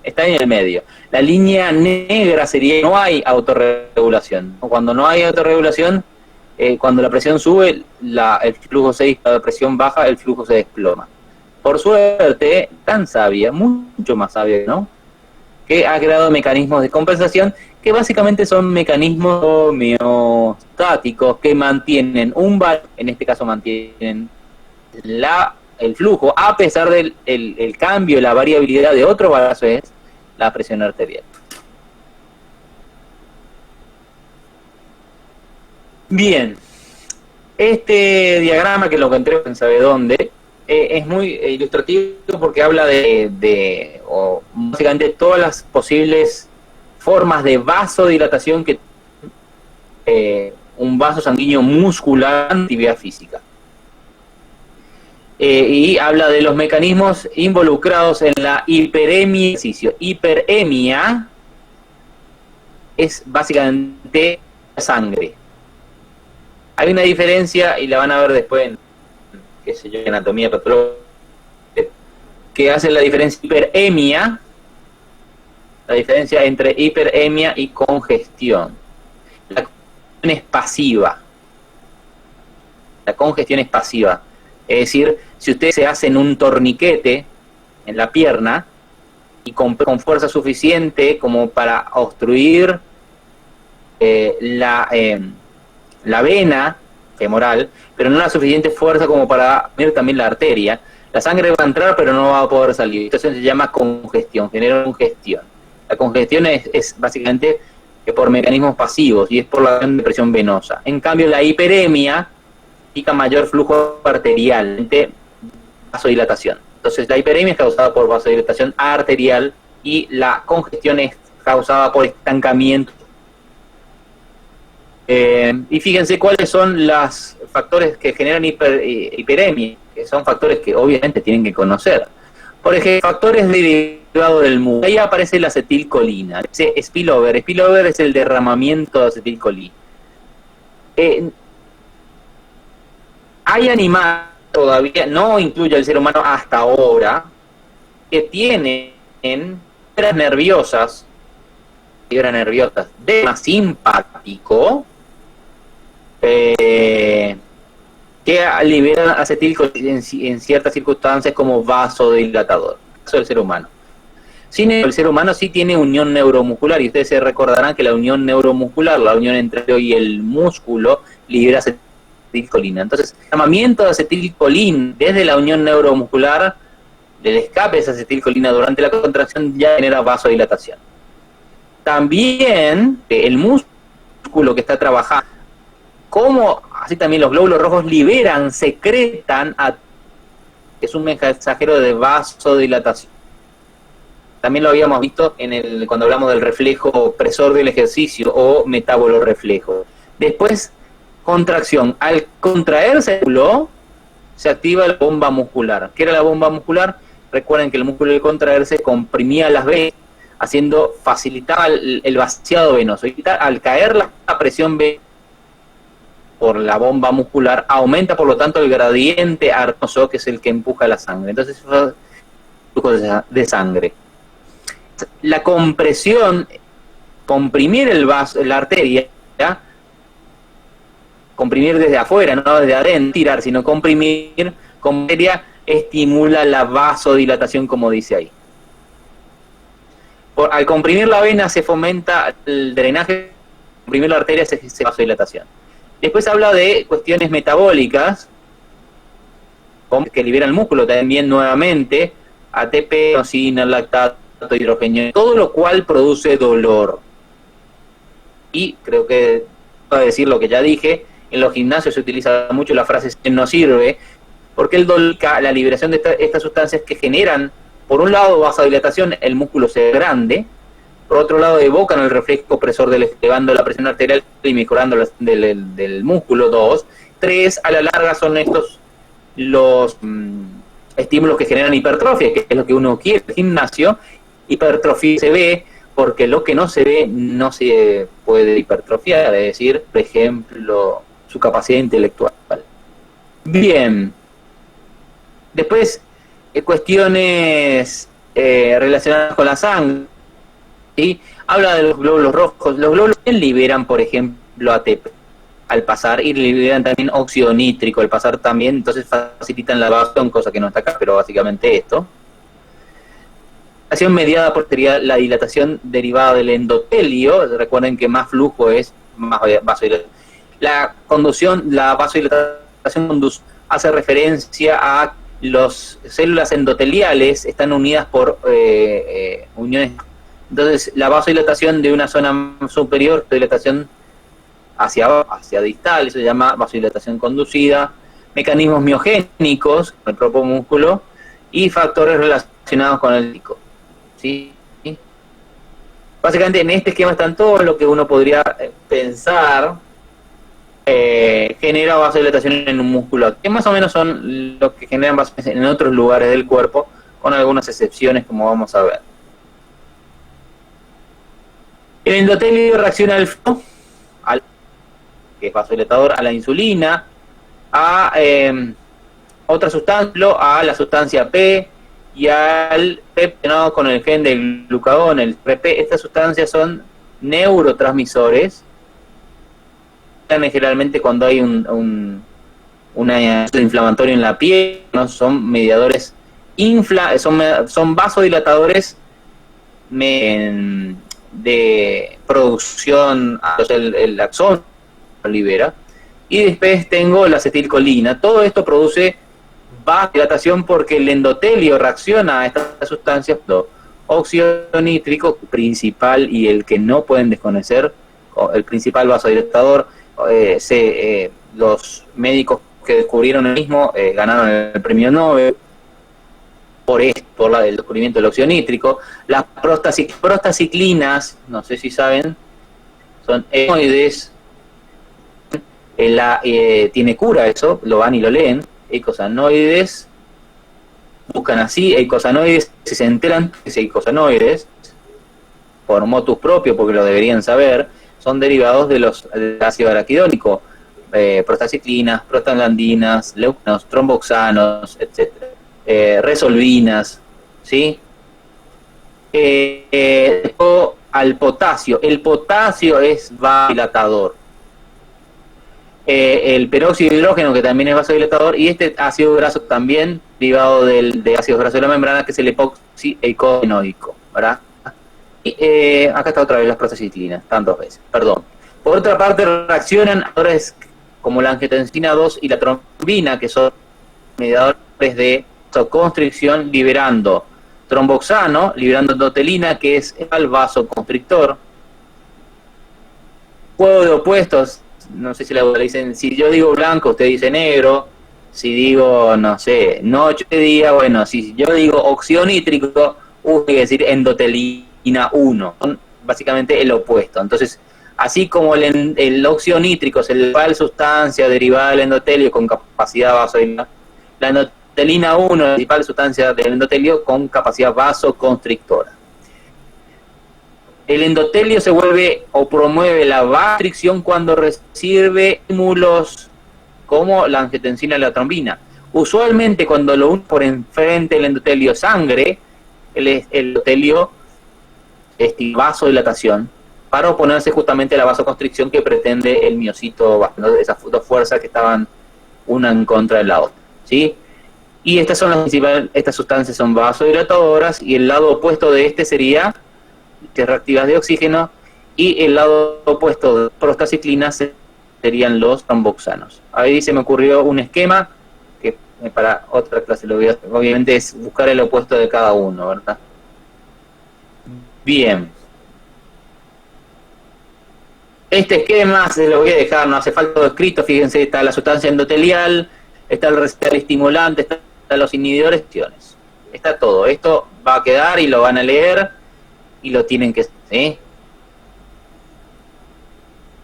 Está en el medio. La línea negra sería no hay autorregulación. Cuando no hay autorregulación, cuando la presión sube, el flujo se dispara, la presión baja, el flujo se desploma. Por suerte, tan sabia, mucho más sabia, ¿no?, que ha creado mecanismos de compensación que básicamente son mecanismos homeostáticos que mantienen un valor, en este caso mantienen el flujo, a pesar del el cambio, la variabilidad de otro valor, eso es la presión arterial. Bien, este diagrama, que lo encontré en sabe dónde, es muy ilustrativo porque habla o básicamente todas las posibles formas de vasodilatación que un vaso sanguíneo muscular en actividad física. Y habla de los mecanismos involucrados en la hiperemia. Hiperemia es básicamente la sangre. Hay una diferencia, y la van a ver después en, qué sé yo, anatomía patológica, que hace la diferencia hiperemia, la diferencia entre hiperemia y congestión. La congestión es pasiva. La congestión es pasiva. Es decir, si ustedes se hacen un torniquete en la pierna y con fuerza suficiente como para obstruir la vena femoral, pero no la suficiente fuerza como para abrir también la arteria, la sangre va a entrar pero no va a poder salir. Entonces se llama congestión, genera congestión. La congestión es básicamente por mecanismos pasivos y es por la presión venosa. En cambio, la hiperemia indica mayor flujo arterial, vasodilatación. Entonces la hiperemia es causada por vasodilatación arterial y la congestión es causada por estancamiento. Y fíjense cuáles son los factores que generan hiperemia, que son factores que obviamente tienen que conocer. Por ejemplo, factores derivados del muco. Ahí aparece la acetilcolina. Dice spillover. Spillover es el derramamiento de acetilcolina. Hay animales, todavía no incluye al ser humano hasta ahora, que tienen fibras nerviosas de más simpático, que liberan acetilcolina en ciertas circunstancias como vasodilatador. Eso es el ser humano. Sin embargo, el ser humano sí tiene unión neuromuscular, y ustedes se recordarán que la unión neuromuscular, la unión entre el y el músculo, libera acetilcolina. Entonces, el llamamiento de acetilcolina desde la unión neuromuscular, del escape de esa acetilcolina durante la contracción, ya genera vasodilatación. También el músculo que está trabajando, como así también los glóbulos rojos secretan, es un mensajero de vasodilatación. También lo habíamos visto cuando hablamos del reflejo presor del ejercicio o metábolo reflejo. Después, contracción. Al contraerse el músculo, se activa la bomba muscular. ¿Qué era la bomba muscular? Recuerden que el músculo al contraerse comprimía las venas, facilitaba el vaciado venoso. Y al caer la presión venosa por la bomba muscular, aumenta por lo tanto el gradiente arterioso, que es el que empuja la sangre. Entonces, eso es el flujo de sangre. La compresión, comprimir la arteria, ¿ya? Comprimir desde afuera, no desde adentro, tirar, sino comprimir, con arteria, estimula la vasodilatación, como dice ahí. Al comprimir la vena se fomenta el drenaje, al comprimir la arteria se vasodilatación. Después habla de cuestiones metabólicas, que libera el músculo también nuevamente, ATP, inosina, lactato, hidrogenio, todo lo cual produce dolor. Y creo que voy a decir lo que ya dije, en los gimnasios se utiliza mucho la frase no sirve, porque el dolor, la liberación de estas sustancias que generan, por un lado, vasodilatación, el músculo se grande, por otro lado, evocan el reflejo opresor elevando la presión arterial y mejorando del músculo. 2. 3, a la larga son estos los estímulos que generan hipertrofia, que es lo que uno quiere en el gimnasio. Hipertrofia se ve porque lo que no se ve no se puede hipertrofiar, es decir, por ejemplo, su capacidad intelectual. Bien. Después, cuestiones relacionadas con la sangre. ¿Sí? Habla de los glóbulos rojos. Los glóbulos liberan, por ejemplo, ATP al pasar y liberan también óxido nítrico al pasar también, entonces facilitan la evasión, cosa que no está acá, pero básicamente esto. La dilatación mediada por la dilatación derivada del endotelio. Recuerden que más flujo es más vasodilatación. La vasodilatación hace referencia a las células endoteliales, están unidas por uniones. Entonces, la vasodilatación de una zona superior, dilatación hacia distal, eso se llama vasodilatación conducida, mecanismos miogénicos, el propio músculo, y factores relacionados con el pico. ¿Sí? Básicamente, en este esquema están todo lo que uno podría pensar genera vasodilatación en un músculo, que más o menos son los que generan vasodilatación en otros lugares del cuerpo, con algunas excepciones, como vamos a ver. El endotelio reacciona que es vasodilatador, a la insulina, a otra sustancia, a la sustancia P y al PEP, ¿no? Con el gen del glucagón, el PP. Estas sustancias son neurotransmisores. Generalmente cuando hay un inflamatorio en la piel, ¿no? Son mediadores, son vasodilatadores de producción, el axón lo libera, y después tengo la acetilcolina. Todo esto produce vasodilatación porque el endotelio reacciona a estas sustancias. Óxido nítrico principal y el que no pueden desconocer, el principal vasodilatador. Los médicos que descubrieron el mismo ganaron el premio Nobel por el descubrimiento del óxido nítrico. Las prostaciclinas, no sé si saben, son eicosanoides. Tiene cura eso, lo van y lo leen. Eicosanoides, buscan así, eicosanoides, si se enteran que es eicosanoides, por motus propio, porque lo deberían saber, son derivados del ácido araquidónico, prostaciclinas, prostaglandinas, leuconos, tromboxanos, etc. Resolvinas, ¿sí? Al potasio. El potasio es vasodilatador. El peróxido de hidrógeno, que también es vasodilatador, y este ácido graso también derivado de ácidos grasos de la membrana, que es el epoxieicosanoico, ¿verdad? Y acá está otra vez las prostaciclinas, están 2 veces, perdón. Por otra parte, reaccionan ahora como la angiotensina 2 y la trombina, que son mediadores de vasoconstricción, liberando tromboxano, liberando endotelina, que es el vasoconstrictor. Juego de opuestos, no sé si le dicen, si yo digo blanco, usted dice negro. Si digo, no sé, noche, día, bueno, si yo digo óxido nítrico, tiene que decir endotelina 1, son básicamente el opuesto. Entonces, así como el óxido nítrico es la principal sustancia derivada del endotelio con capacidad vasodilatada, la endotelina 1 es la principal sustancia del endotelio con capacidad vasoconstrictora. El endotelio se vuelve o promueve la vasoconstricción cuando recibe estímulos como la angiotensina y la trombina. Usualmente cuando lo une por enfrente el endotelio sangre, el endotelio vasodilatación para oponerse justamente a la vasoconstricción que pretende el miocito, ¿no? Esas dos fuerzas que estaban una en contra de la otra, ¿sí? Y estas son las principales, estas sustancias son vasodilatadoras, y el lado opuesto de este sería reactivas de oxígeno, y el lado opuesto de prostaciclinas serían los tromboxanos. Ahí se me ocurrió un esquema que para otra clase lo voy a, obviamente es buscar el opuesto de cada uno, ¿verdad? Bien. Este esquema se lo voy a dejar, no hace falta todo escrito. Fíjense, está la sustancia endotelial, está el receptor estimulante, están los inhibidores, está todo. Esto va a quedar y lo van a leer y lo tienen que... ¿sí?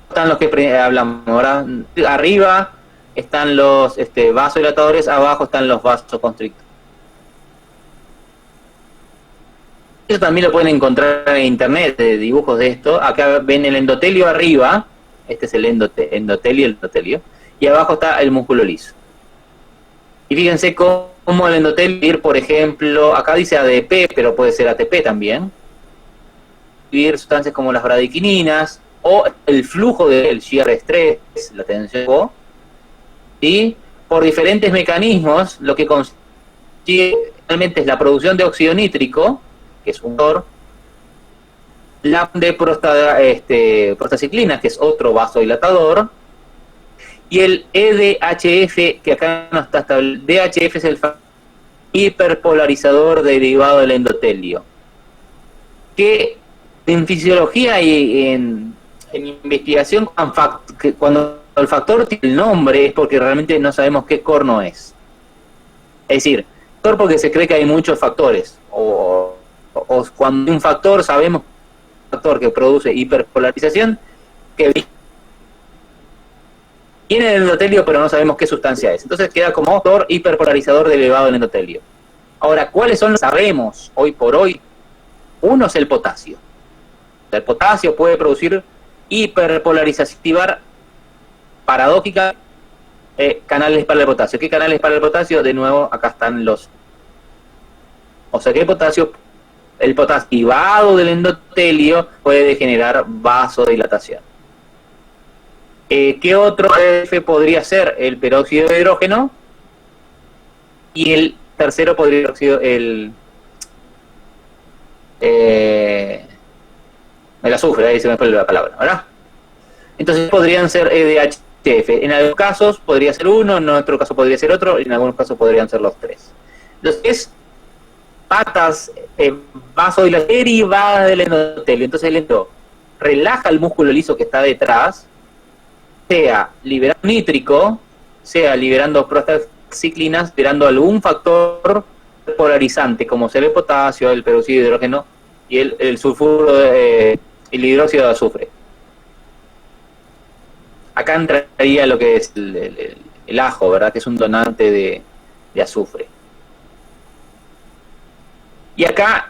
Están los que hablamos, ¿verdad? Arriba están los vasodilatadores, abajo están los vasoconstrictores. Eso también lo pueden encontrar en internet, dibujos de esto. Acá ven el endotelio arriba, este es el endotelio, y abajo está el músculo liso. Y fíjense cómo el endotelio, por ejemplo, acá dice ADP, pero puede ser ATP también. Dividir sustancias como las bradiquininas, o el flujo del shear estrés, la tensión, y por diferentes mecanismos, lo que consigue realmente es la producción de óxido nítrico, que es un motor, la de prostaciclina, que es otro vasodilatador, y el EDHF, que acá no está establecido. DHF es el hiperpolarizador derivado del endotelio, que en fisiología y en investigación, cuando el factor tiene el nombre es porque realmente no sabemos qué corno es. Es decir, factor porque se cree que hay muchos factores, o cuando hay un factor, sabemos un factor que produce hiperpolarización, que viene del endotelio, pero no sabemos qué sustancia es. Entonces queda como factor hiperpolarizador derivado del endotelio. Ahora, ¿cuáles son los que sabemos hoy por hoy? Uno es el potasio. El potasio puede producir hiperpolarización paradójica, canales para el potasio. ¿Qué canales para el potasio? De nuevo, acá están los... O sea que el potasio activado del endotelio puede generar vasodilatación. ¿Qué otro F podría ser? El peróxido de hidrógeno. Y el tercero podría ser el azufre, ahí se me fue la palabra, ¿verdad? Entonces podrían ser EDHF. En algunos casos podría ser uno, en otro caso podría ser otro, y en algunos casos podrían ser los tres. Entonces, patas vasodilatadas derivadas del endotelio. Entonces el endotelio relaja el músculo liso que está detrás, sea liberando nítrico, sea liberando prostaciclinas, liberando algún factor polarizante, como ser el potasio, el peróxido de hidrógeno y el sulfuro, el hidróxido de azufre. Acá entraría lo que es el ajo, ¿verdad? Que es un donante de azufre. Y acá,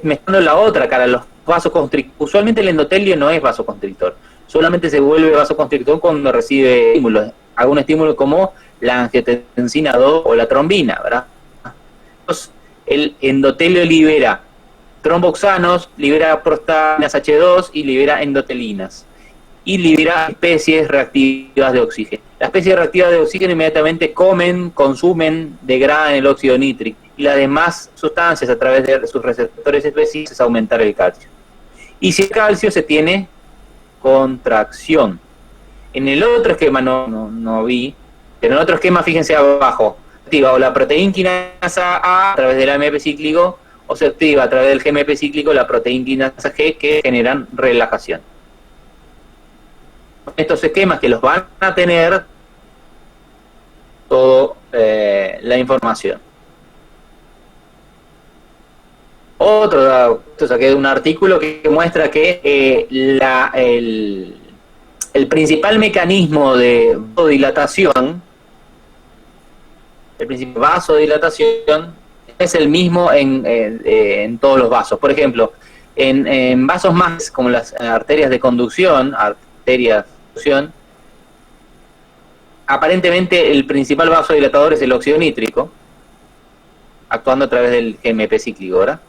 mezclando la otra cara, los vasoconstrictores. Usualmente el endotelio no es vasoconstrictor. Solamente se vuelve vasoconstrictor cuando recibe estímulos. Algún estímulo como la angiotensina 2 o la trombina, ¿verdad? Entonces, el endotelio libera tromboxanos, libera prostaglandinas H2 y libera endotelinas. Y libera especies reactivas de oxígeno. Las especies reactivas de oxígeno inmediatamente consumen, degradan el óxido nítrico. Y las demás sustancias a través de sus receptores específicos es aumentar el calcio. Y si el calcio se tiene contracción. En el otro esquema no vi, pero en otro esquema fíjense abajo, activa o la proteína quinasa A través del AMP cíclico o se activa a través del GMP cíclico la proteína quinasa G que generan relajación. Estos esquemas que los van a tener toda la información. Otro, saqué de un artículo que muestra que el principal mecanismo de vasodilatación, es el mismo en todos los vasos. Por ejemplo, en vasos más como las arterias de conducción, aparentemente el principal vasodilatador es el óxido nítrico, actuando a través del GMP cíclico, ¿verdad?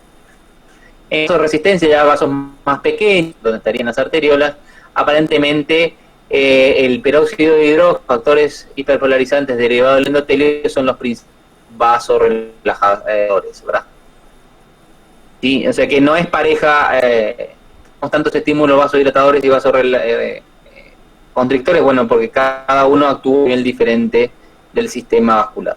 En vasos de resistencia, ya vasos más pequeños, donde estarían las arteriolas, aparentemente el peróxido de hidrógeno, factores hiperpolarizantes derivados del endotelio, son los principales vasorelajadores, ¿verdad? ¿sí? O sea que no es pareja, con tantos estímulos vasodilatadores y vasoconstrictores, bueno, porque cada uno actúa a un nivel diferente del sistema vascular.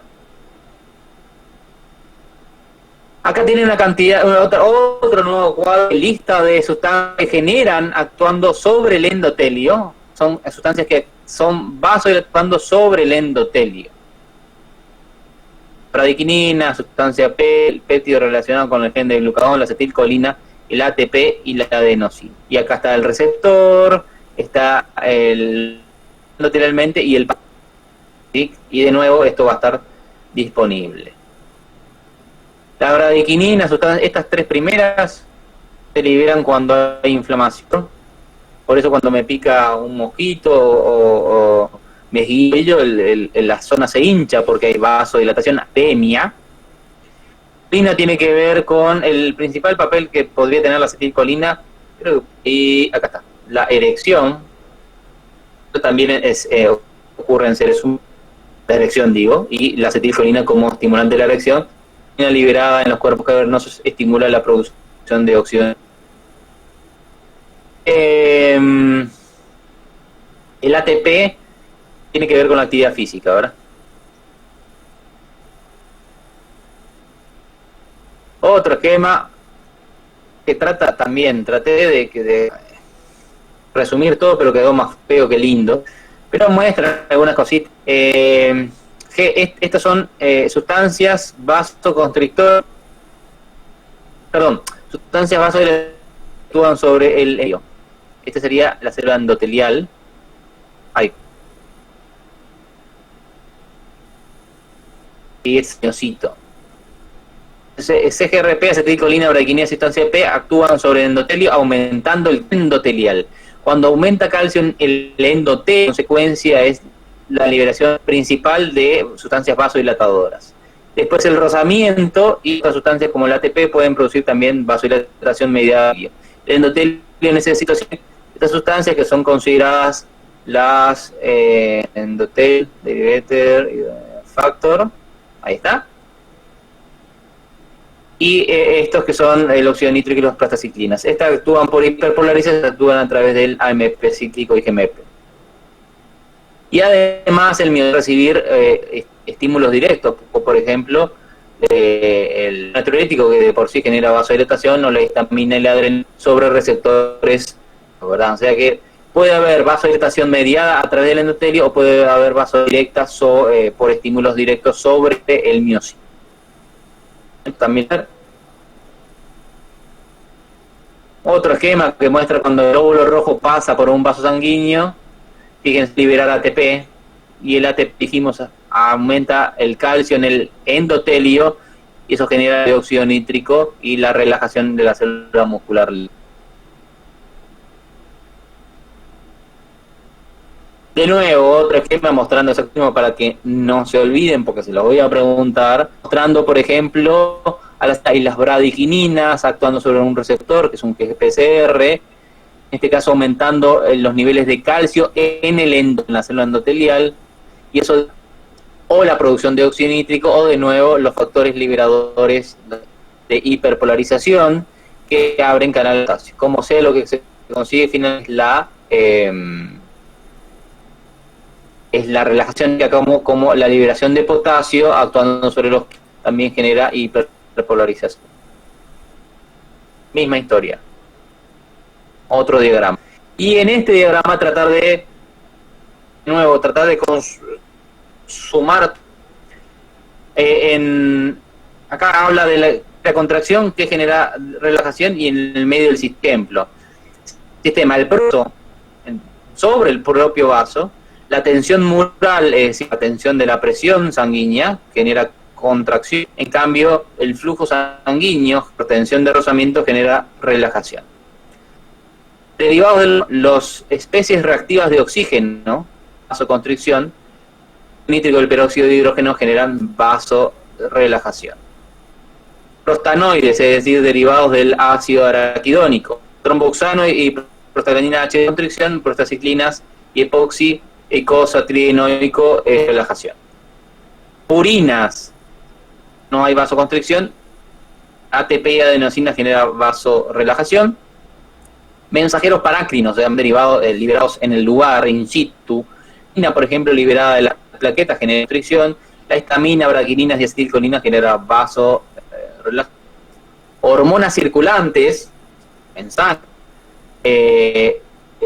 Acá tiene una cantidad, otro nuevo cuadro, lista de sustancias que generan actuando sobre el endotelio. Son sustancias que son vasodilatando sobre el endotelio. Bradiquinina, sustancia P, el péptido relacionado con el gen de glucagón, la acetilcolina, el ATP y la adenosina. Y acá está el receptor, está el endotelialmente y el, ¿sí? Y de nuevo esto va a estar disponible. La bradiquinina, estas tres primeras se liberan cuando hay inflamación. Por eso cuando me pica un mosquito o me esguillo, la zona se hincha porque hay vasodilatación, atemia. La tiene que ver con el principal papel que podría tener la acetilcolina, y acá está, la erección. También ocurre en seres humanos, la erección digo, y la acetilcolina como estimulante de la erección, liberada en los cuerpos cavernosos, estimula la producción de óxido. El ATP tiene que ver con la actividad física, ¿verdad? Otro esquema que traté de resumir todo, pero quedó más feo que lindo, pero muestra algunas cositas. Estas son sustancias vasoconstrictoras, sustancias vasodilatadoras que actúan sobre el helio. Esta sería la célula endotelial. Ahí. Y es miocito. CGRP, acetilcolina, bradiquinina, sustancia P actúan sobre el endotelio aumentando el endotelial. Cuando aumenta calcio en el endotelio, la consecuencia es la liberación principal de sustancias vasodilatadoras. Después el rozamiento y otras sustancias como el ATP pueden producir también vasodilatación mediada. El endotelio necesita estas sustancias que son consideradas las endothelial derivative factor, ahí está, y estos que son el óxido nítrico y las prostaciclinas. Estas actúan por hiperpolarización, actúan a través del AMP cíclico y GMP. Y además el miedo a recibir estímulos directos, por ejemplo, el natriurético, que de por sí genera vasodilatación, o la histamina y la adrenalina sobre receptores, ¿verdad? O sea que puede haber vasodilatación mediada a través del endotelio o puede haber vasodirecta por estímulos directos sobre el miocito. También otro esquema que muestra cuando el glóbulo rojo pasa por un vaso sanguíneo, fíjense, liberar ATP, y el ATP, dijimos, aumenta el calcio en el endotelio y eso genera dióxido nítrico y la relajación de la célula muscular. De nuevo, otro esquema mostrando eso mismo para que no se olviden, porque se lo voy a preguntar, mostrando, por ejemplo, a las bradiquininas actuando sobre un receptor, que es un GPCR, en este caso aumentando los niveles de calcio en la célula endotelial, y eso, o la producción de óxido nítrico, o de nuevo los factores liberadores de hiperpolarización que abren canal de potasio. Como sea, lo que se consigue finalmente es la relajación, como la liberación de potasio actuando sobre los que también genera hiperpolarización. Misma historia. Otro diagrama. Y en este diagrama tratar de sumar acá habla de la contracción que genera relajación y en el medio del sistema, el proceso sobre el propio vaso, la tensión mural, es decir, la tensión de la presión sanguínea, genera contracción, en cambio el flujo sanguíneo, la tensión de rozamiento, genera relajación. Derivados de las especies reactivas de oxígeno, vasoconstricción, nítrico y el peróxido de hidrógeno generan vasorelajación. Prostanoides, es decir, derivados del ácido araquidónico, tromboxano y prostaglandina H de constricción, prostaciclinas y epoxi eicosapentaenoico relajación. Purinas, no hay vasoconstricción, ATP y adenosina genera vasorelajación. Mensajeros parácrinos sean derivados, liberados en el lugar, in situ. Por ejemplo, liberada de las plaquetas genera fricción. La histamina, braquininas y acetilcolina genera vasorelajación. Hormonas circulantes en sangre, que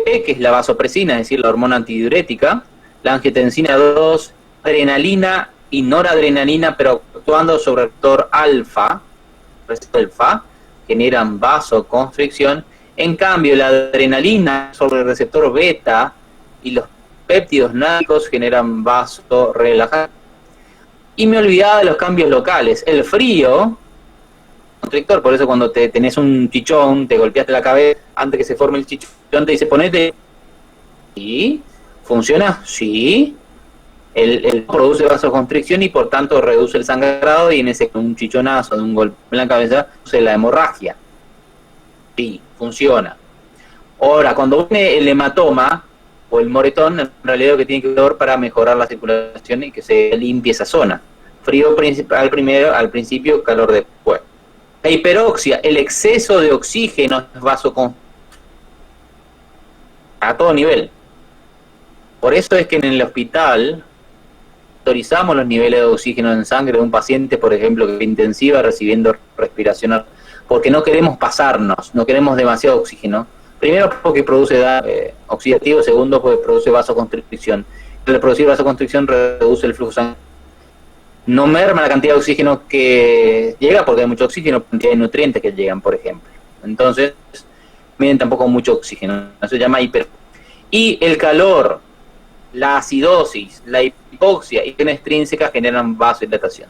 es la vasopresina, es decir, la hormona antidiurética, la angiotensina 2, adrenalina y noradrenalina, pero actuando sobre el receptor alfa, generan vasoconstricción. En cambio, la adrenalina sobre el receptor beta y los péptidos nádicos generan vasorelajación. Y me olvidaba de los cambios locales. El frío, constrictor, por eso cuando tenés un chichón, te golpeaste la cabeza antes que se forme el chichón, te dice ponete. ¿Sí? ¿Funciona? Sí. El produce vasoconstricción y por tanto reduce el sangrado, y en ese un chichonazo de un golpe en la cabeza produce la hemorragia. Sí, funciona. Ahora, cuando viene el hematoma o el moretón, en realidad lo que tiene que ver para mejorar la circulación y que se limpie esa zona. Frío al principio, calor después. La hiperoxia, el exceso de oxígeno es vasoconstrictor a todo nivel. Por eso es que en el hospital autorizamos los niveles de oxígeno en sangre de un paciente, por ejemplo, que es intensiva recibiendo respiración, porque no queremos pasarnos, no queremos demasiado oxígeno. Primero porque produce oxidativo, segundo porque produce vasoconstricción. Al producir vasoconstricción reduce el flujo sanguíneo. No merma la cantidad de oxígeno que llega, porque hay mucho oxígeno, cantidad de nutrientes que llegan, por ejemplo. Entonces, miden tampoco mucho oxígeno. Eso se llama hiper. Y el calor, la acidosis, la hipoxia y la extrínseca generan vasodilatación.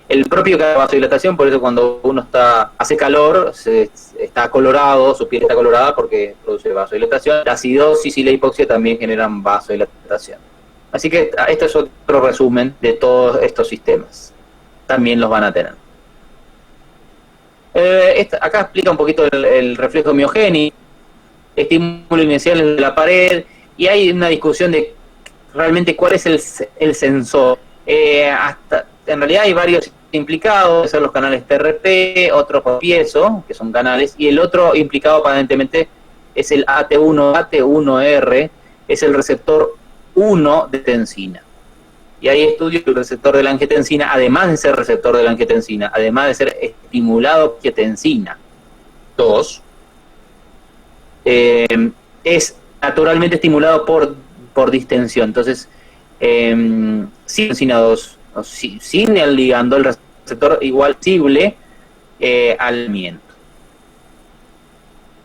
El propio vasodilatación, por eso cuando uno hace calor, está colorado, su piel está colorada porque produce vasodilatación. La acidosis y la hipoxia también generan vasodilatación. Así que esto es otro resumen de todos estos sistemas. También los van a tener. Acá explica un poquito el reflejo miogénico, estímulo inicial de la pared, y hay una discusión de realmente cuál es el sensor. En realidad hay varios implicados, son los canales TRP, otros por piezo, que son canales, y el otro implicado aparentemente es el AT1R, es el receptor 1 de tensina. Y hay estudios que el receptor de la angiotensina, además de ser receptor de la angiotensina, además de ser estimulado por angiotensina 2, es naturalmente estimulado por distensión. Entonces, sin tensina 2, sin el ligando, el receptor igual sensible al miento.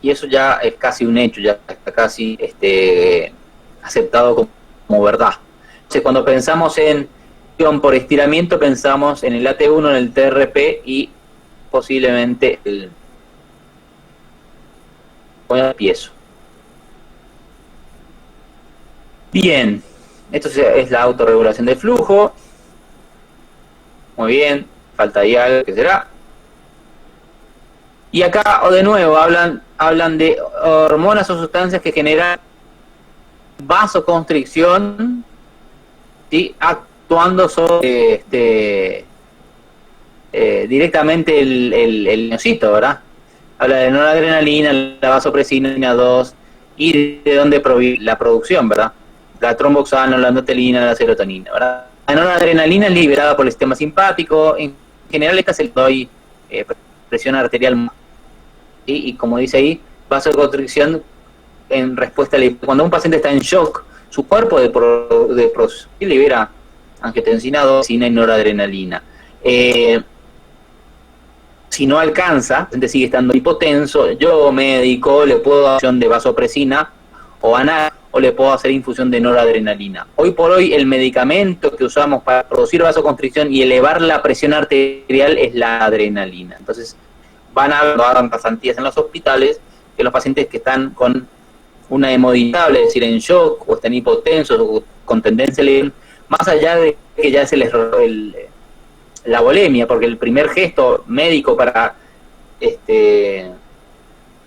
Y eso ya es casi un hecho, ya está casi aceptado como verdad. Entonces, cuando pensamos en por estiramiento, pensamos en el AT1, en el TRP y posiblemente el piezo. Bien, esto es la autorregulación del flujo. Muy bien, falta ahí algo que será. Y acá, o de nuevo, hablan de hormonas o sustancias que generan vasoconstricción, ¿sí? Actuando sobre directamente el miocito, ¿verdad? Habla de noradrenalina, la vasopresina 2 y de dónde proviene la producción, ¿verdad? La tromboxana, la notelina, la serotonina, ¿verdad? La noradrenalina es liberada por el sistema simpático. En general esta se le doy presión arterial, ¿sí? Y como dice ahí, vasoconstricción en respuesta cuando un paciente está en shock, su cuerpo libera angiotensina 2 y noradrenalina. Si no alcanza, el paciente sigue estando hipotenso, yo médico le puedo dar infusión de vasopresina o anal, o le puedo hacer infusión de noradrenalina. Hoy por hoy el medicamento que usamos para producir vasoconstricción y elevar la presión arterial es la adrenalina. Entonces van a haber pasantías en los hospitales que los pacientes que están con una hemodinamia, es decir, en shock, o están hipotensos, o con tendencia a leer, más allá de que ya se les la volemia, porque el primer gesto médico para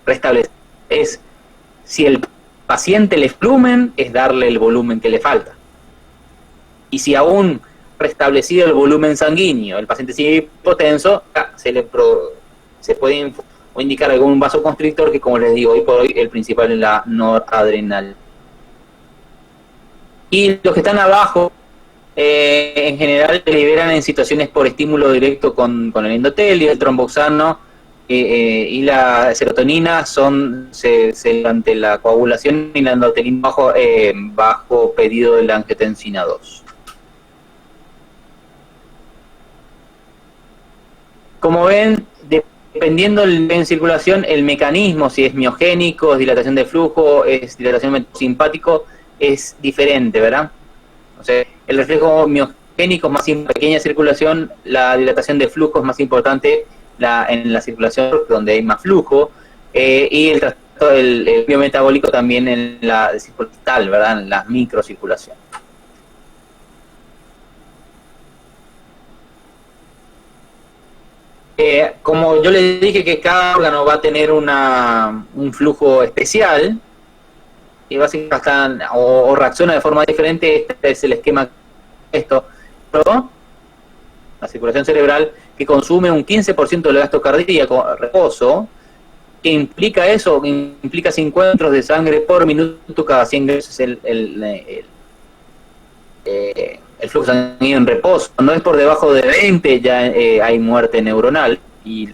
restablecer es, si el paciente le flumen, es darle el volumen que le falta. Y si aún restablecido el volumen sanguíneo, el paciente sigue hipotenso, se le se puede o indicar algún vasoconstrictor, que como les digo, hoy por hoy el principal es la noradrenal. Y los que están abajo, en general se liberan en situaciones por estímulo directo con el endotelio, el tromboxano y la serotonina ante la coagulación, y la endotelina bajo pedido de la angiotensina 2. Como ven, dependiendo en circulación, el mecanismo, si es miogénico, es dilatación de flujo, es dilatación simpático, es diferente, ¿verdad? O sea, el reflejo miogénico es más en pequeña circulación, la dilatación de flujo es más importante en la circulación donde hay más flujo, y el biometabólico también en la circulatal, ¿verdad? En la microcirculación. Como yo les dije que cada órgano va a tener un flujo especial, y básicamente o reacciona de forma diferente, este es el esquema pero la circulación cerebral, que consume un 15% del gasto cardíaco, reposo, que implica eso, implica 50 litros de sangre por minuto cada 100 veces el flujo sanguíneo en reposo. No es por debajo de 20, ya hay muerte neuronal, y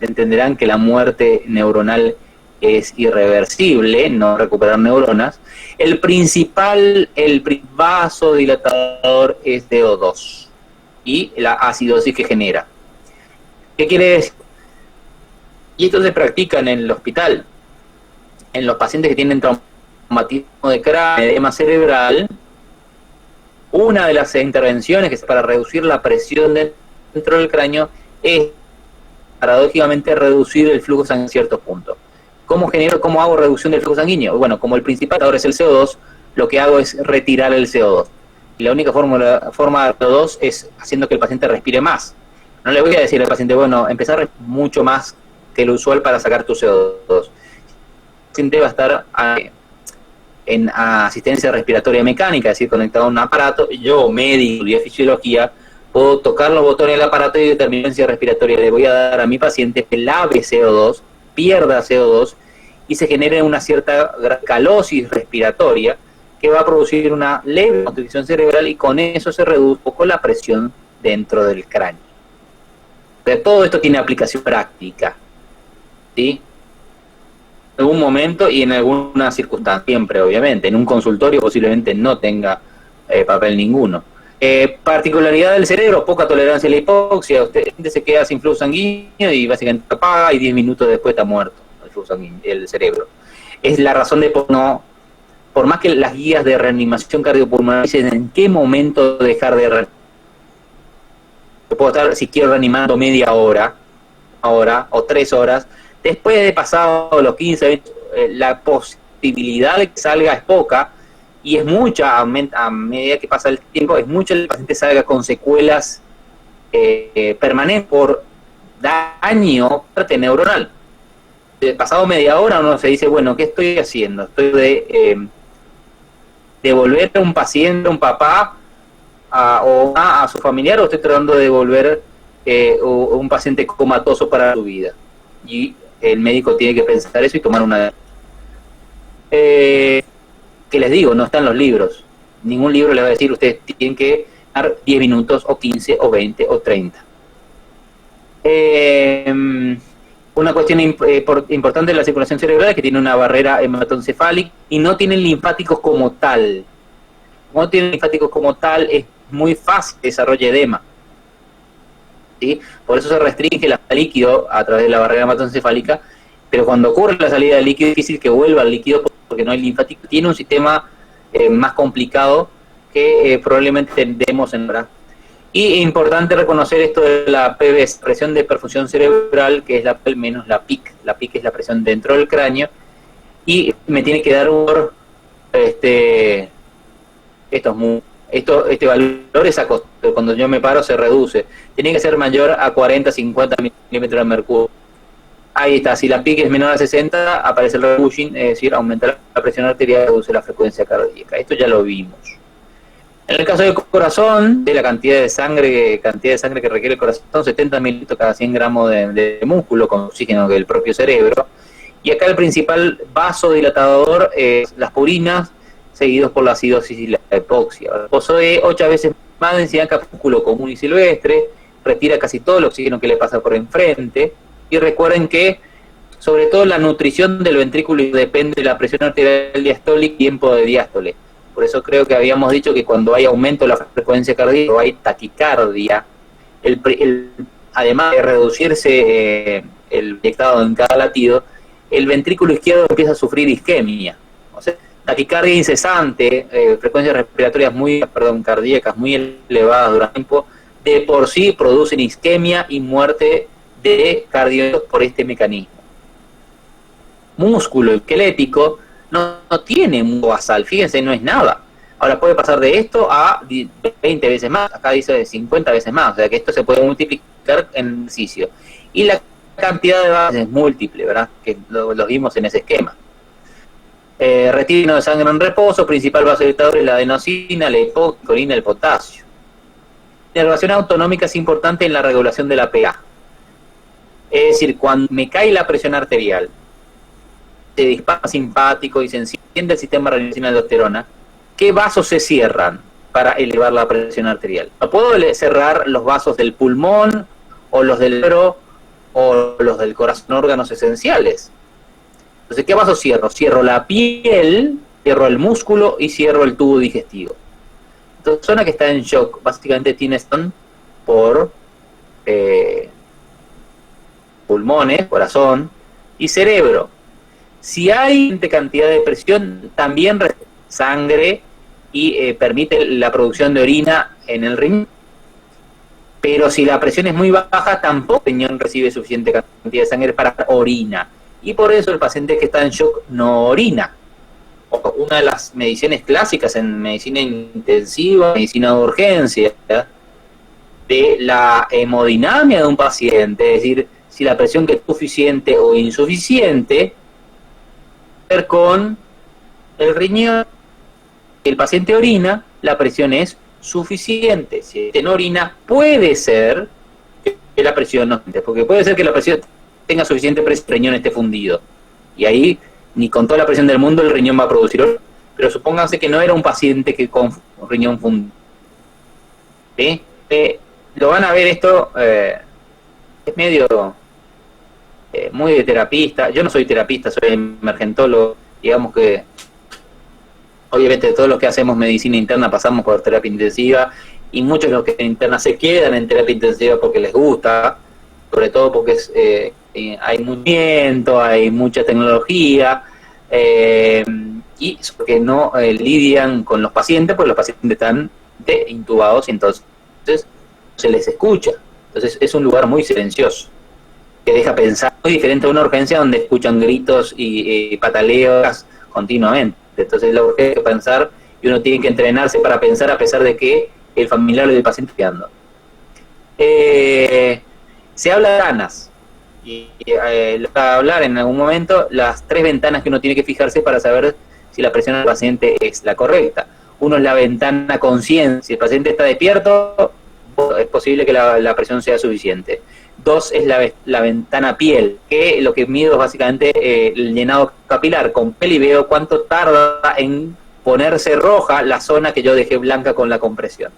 entenderán que la muerte neuronal es irreversible, no recuperar neuronas. El principal vasodilatador es DO2 y la acidosis que genera. ¿Qué quiere decir? Y esto se practica en el hospital. En los pacientes que tienen traumatismo de cráneo, edema cerebral, una de las intervenciones que es para reducir la presión dentro del cráneo es, paradójicamente, reducir el flujo sanguíneo en ciertos puntos. ¿Cómo hago reducción del flujo sanguíneo? Bueno, como el principal ahora es el CO2, lo que hago es retirar el CO2. Y la única forma de CO2 es haciendo que el paciente respire más. No le voy a decir al paciente, bueno, empezar mucho más que lo usual para sacar tu CO2. El paciente va a estar en asistencia respiratoria mecánica, es decir, conectado a un aparato. Yo, médico de fisiología, puedo tocar los botones del aparato y determinar la asistencia respiratoria. Le voy a dar a mi paciente que lave CO2, pierda CO2 y se genere una cierta calosis respiratoria que va a producir una leve constricción cerebral, y con eso se reduce un poco la presión dentro del cráneo. Pero todo esto tiene aplicación práctica, ¿sí? En algún momento y en alguna circunstancia, siempre obviamente. En un consultorio posiblemente no tenga papel ninguno. Particularidad del cerebro: poca tolerancia a la hipoxia. Usted se queda sin flujo sanguíneo y básicamente apaga, y 10 minutos después está muerto el flujo sanguíneo, el cerebro. Es la razón de por más que las guías de reanimación cardiopulmonar dicen en qué momento dejar de reanimar. Yo puedo estar, si quiero, reanimando media hora o 3 horas. Después de pasado los 15, 20, la posibilidad de que salga es poca, y es mucha, a medida que pasa el tiempo, es mucho el paciente salga con secuelas permanentes por daño neuronal. Pasado media hora uno se dice, bueno, ¿qué estoy haciendo? Estoy de devolver a un paciente, a un papá, a su familiar, o estoy tratando de devolver un paciente comatoso para su vida. Y el médico tiene que pensar eso y tomar una... ¿Qué les digo? No está en los libros. Ningún libro les va a decir, ustedes tienen que dar 10 minutos, o 15, o 20, o 30. Una cuestión importante de la circulación cerebral es que tiene una barrera hematoencefálica y no tienen linfáticos como tal. Como no tienen linfáticos como tal, es muy fácil que desarrolle edema, ¿sí? Por eso se restringe la salida de líquido a través de la barrera hematoencefálica, pero cuando ocurre la salida de líquido es difícil que vuelva al líquido porque no hay linfático. Tiene un sistema más complicado que probablemente tendremos en verdad. Y es importante reconocer esto de la PVC, presión de perfusión cerebral, que es la PEL menos la PIC. La PIC es la presión dentro del cráneo, y me tiene que dar un valor, este valor es cuando yo me paro se reduce. Tiene que ser mayor a 40-50 milímetros de mercurio. Ahí está. Si la PIC es menor a 60, aparece el reducing, es decir, aumenta la presión arterial y reduce la frecuencia cardíaca. Esto ya lo vimos. En el caso del corazón, de la cantidad de sangre que requiere el corazón, 70 mililitros cada 100 gramos de músculo con oxígeno del propio cerebro. Y acá el principal vasodilatador es las purinas, seguidos por la acidosis y la hipoxia. Posee 8 veces más densidad que el músculo común y silvestre, retira casi todo el oxígeno que le pasa por enfrente. Y recuerden que, sobre todo, la nutrición del ventrículo depende de la presión arterial diastólica y tiempo de diástole. Por eso creo que habíamos dicho que cuando hay aumento de la frecuencia cardíaca o hay taquicardia, además de reducirse el inyectado en cada latido, el ventrículo izquierdo empieza a sufrir isquemia. O sea, taquicardia incesante, frecuencias respiratorias cardíacas muy elevadas durante el tiempo, de por sí producen isquemia y muerte de cardíacos por este mecanismo. Músculo esquelético no tiene un basal, fíjense, no es nada. Ahora puede pasar de esto a 20 veces más, acá dice de 50 veces más, o sea que esto se puede multiplicar en ejercicio. Y la cantidad de bases es múltiple, ¿verdad? Que lo vimos en ese esquema. Retiro de sangre en reposo, principal vasodilatador es la adenosina, la hipocorina, el potasio. La relación autonómica es importante en la regulación de la pH. Es decir, cuando me cae la presión arterial, se dispara simpático y se enciende el sistema renina de aldosterona, ¿qué vasos se cierran para elevar la presión arterial? No puedo cerrar los vasos del pulmón o los del cerebro o los del corazón, órganos esenciales. Entonces, ¿qué vasos cierro? Cierro la piel, cierro el músculo y cierro el tubo digestivo. Entonces, la persona que está en shock básicamente tiene stone por pulmones, corazón y cerebro. Si hay cantidad de presión, también sangre y permite la producción de orina en el riñón. Pero si la presión es muy baja, tampoco el riñón recibe suficiente cantidad de sangre para orina. Y por eso el paciente que está en shock no orina. Una de las mediciones clásicas en medicina intensiva, medicina de urgencia, de la hemodinamia de un paciente, es decir, si la presión que es suficiente o insuficiente, ver con el riñón. Si el paciente orina, la presión es suficiente. Si no orina, puede ser que la presión no, porque puede ser que la presión tenga suficiente presión, el riñón esté fundido. Y ahí, ni con toda la presión del mundo, el riñón va a producir orina. Pero supónganse que no era un paciente que con riñón fundido. ¿Sí? Lo van a ver esto, es medio muy de terapista. Yo no soy terapista, soy emergentólogo. Digamos que obviamente todos los que hacemos medicina interna pasamos por terapia intensiva, y muchos de los que internas se quedan en terapia intensiva porque les gusta, sobre todo porque hay movimiento, hay mucha tecnología, y porque no lidian con los pacientes, porque los pacientes están intubados y entonces se les escucha. Entonces es un lugar muy silencioso, que deja pensar, muy diferente a una urgencia donde escuchan gritos y pataleos continuamente. Entonces la urgencia hay que pensar, y uno tiene que entrenarse para pensar a pesar de que el familiar del paciente está quedando. Se habla de ventanas, y lo voy a hablar en algún momento, las 3 ventanas que uno tiene que fijarse para saber si la presión del paciente es la correcta. Uno es la ventana conciencia, si el paciente está despierto, es posible que la presión sea suficiente. 2 es la ventana piel, que lo que mido es básicamente el llenado capilar con piel, y veo cuánto tarda en ponerse roja la zona que yo dejé blanca con la compresión.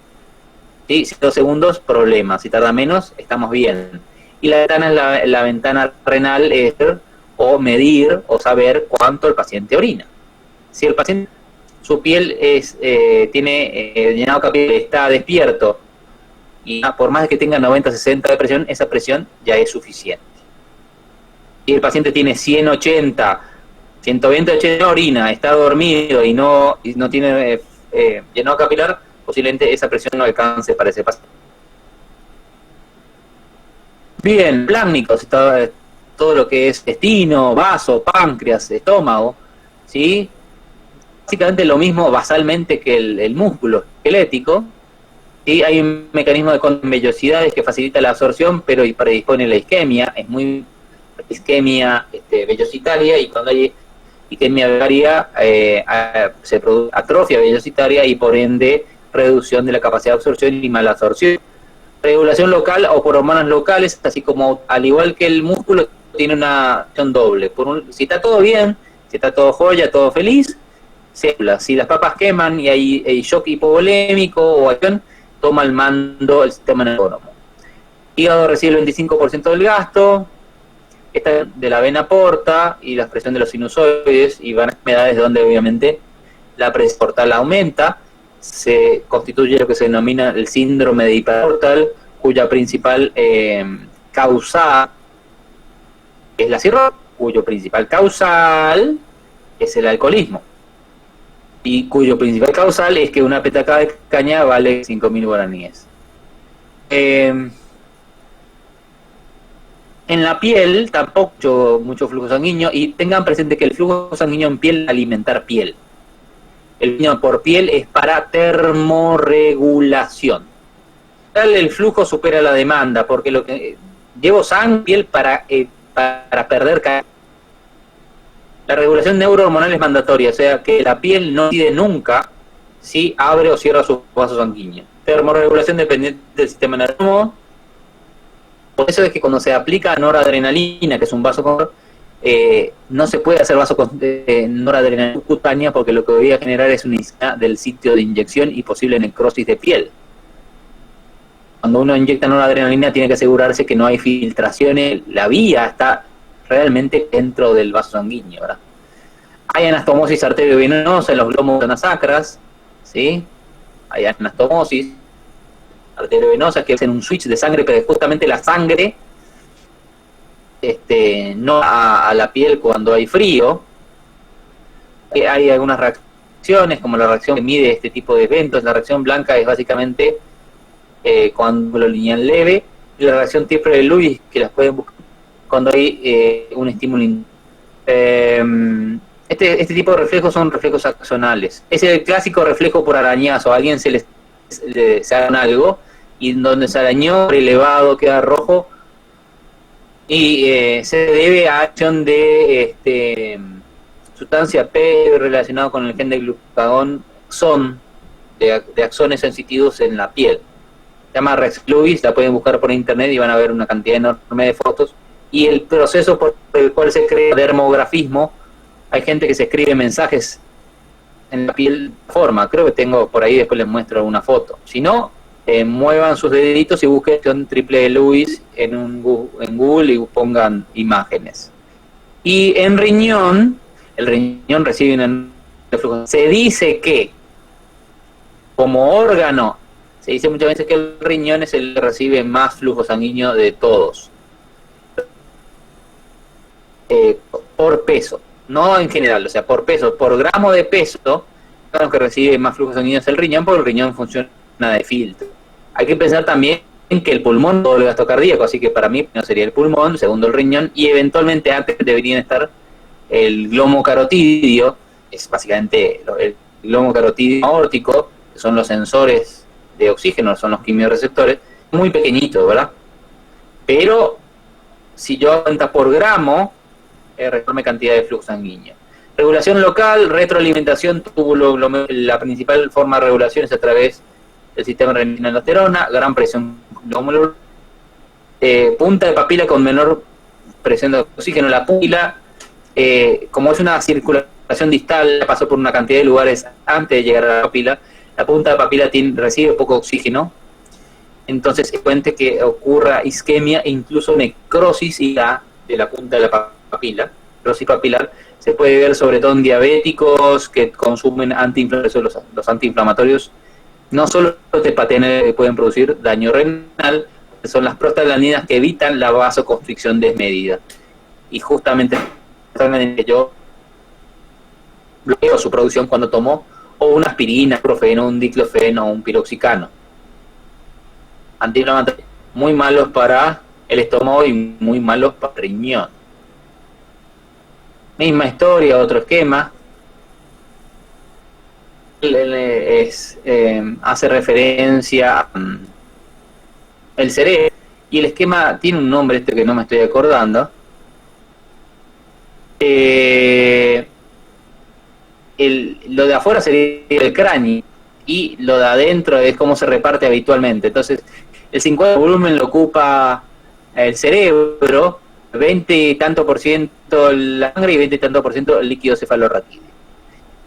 ¿Sí? Si 2 segundos, problema. Si tarda menos, estamos bien. Y la ventana es la ventana renal, es o medir o saber cuánto el paciente orina. Si el paciente, su piel tiene llenado capilar, está despierto, y por más que tenga 90-60 de presión, esa presión ya es suficiente. Si el paciente tiene 100-80, 120-80 orina, está dormido y no tiene llenado capilar, posiblemente esa presión no alcance para ese paciente. Bien, pláncnicos, todo lo que es intestino, vaso, páncreas, estómago, ¿sí? Básicamente lo mismo basalmente que el músculo esquelético. Sí, hay un mecanismo de vellosidades que facilita la absorción, pero predispone la isquemia. Es muy isquemia vellositaria, y cuando hay isquemia vegaria se produce atrofia vellositaria, y por ende reducción de la capacidad de absorción y malabsorción. Regulación local o por hormonas locales, así como al igual que el músculo tiene una acción doble. Si está todo bien, si está todo joya, todo feliz, si las papas queman y hay shock hipovolémico o acción, toma el mando el sistema autónomo. Hígado recibe el 25% del gasto, esta de la vena porta y la presión de los sinusoides, y van a enfermedades donde obviamente la presión portal aumenta. Se constituye lo que se denomina el síndrome de hiperportal, cuya principal causa es la cirrosis, cuyo principal causal es el alcoholismo, y cuyo principal causal es que una petaca de caña vale 5.000 guaraníes. En la piel tampoco mucho flujo sanguíneo, y tengan presente que el flujo sanguíneo en piel alimentar piel. El baño por piel es para termorregulación. El flujo supera la demanda, porque lo que llevo sangre piel para perder calor. La regulación neurohormonal es mandatoria, o sea que la piel no decide nunca si abre o cierra sus vasos sanguíneos. Termorregulación dependiente del sistema nervioso. Por eso es que cuando se aplica noradrenalina, que es un vaso no se puede hacer noradrenalina cutánea, porque lo que voy a generar es una isquemia del sitio de inyección y posible necrosis de piel. Cuando uno inyecta noradrenalina tiene que asegurarse que no hay filtraciones, la vía está realmente dentro del vaso sanguíneo, ¿verdad? Hay anastomosis arteriovenosa en los glóbulos nasacras, ¿sí? Hay anastomosis arteriovenosa que hacen un switch de sangre, pero es justamente la sangre no a la piel cuando hay frío. Hay algunas reacciones, como la reacción que mide este tipo de eventos. La reacción blanca es básicamente cuando lineal leve, y la reacción triple de Lewis, que las pueden buscar cuando hay un estímulo. Este tipo de reflejos son reflejos axonales. Es el clásico reflejo por arañazo. A alguien se hagan algo, y donde se arañó, elevado, queda rojo, y se debe a acción de sustancia P relacionada con el gen de glucagón, de axones sensitivos en la piel. Se llama Rex Lewis, la pueden buscar por internet y van a ver una cantidad enorme de fotos. Y el proceso por el cual se crea dermografismo, hay gente que se escribe mensajes en la piel forma, creo que tengo por ahí, después les muestro una foto. Si no, muevan sus deditos y busquen triple de Lewis en Google y pongan imágenes. Y en riñón, el riñón recibe un flujo. Se dice que como órgano, se dice muchas veces que el riñón es el que recibe más flujo sanguíneo de todos, por peso, no en general, o sea, por peso, por gramo de peso, lo que recibe más flujo sanguíneo es el riñón, porque el riñón funciona de filtro. Hay que pensar también que el pulmón todo el gasto cardíaco, así que para mí no sería el pulmón, segundo el riñón, y eventualmente antes deberían estar el glomo carotidio, es básicamente el glomo carotidio aórtico, que son los sensores de oxígeno, son los quimiorreceptores, muy pequeñitos, ¿verdad? Pero si yo cuenta por gramo, enorme cantidad de flujo sanguíneo. Regulación local, retroalimentación túbulo, la principal forma de regulación es a través del sistema renina-aldosterona, gran presión glomerular, punta de papila con menor presión de oxígeno, la pupila, como es una circulación distal, pasó por una cantidad de lugares antes de llegar a la papila, la punta de papila recibe poco oxígeno, entonces es frecuente que ocurra isquemia e incluso necrosis de la punta de la papila, necrosis papilar. Se puede ver sobre todo en diabéticos que consumen antiinflamatorios. Los antiinflamatorios no solo te pueden producir daño renal, son las prostaglandinas que evitan la vasoconstricción desmedida. Y justamente yo bloqueo su producción cuando tomo o una aspirina, un ibuprofeno, un diclofeno o un piroxicano. Antiinflamatorios muy malos para el estómago y muy malos para el riñón. Misma historia, otro esquema. Hace referencia al cerebro, y el esquema tiene un nombre que no me estoy acordando. Lo de afuera sería el cráneo, y lo de adentro es cómo se reparte habitualmente. Entonces, el 50% del volumen lo ocupa el cerebro, 20 y tanto por ciento la sangre y 20 y tanto por ciento el líquido cefalorraquídeo.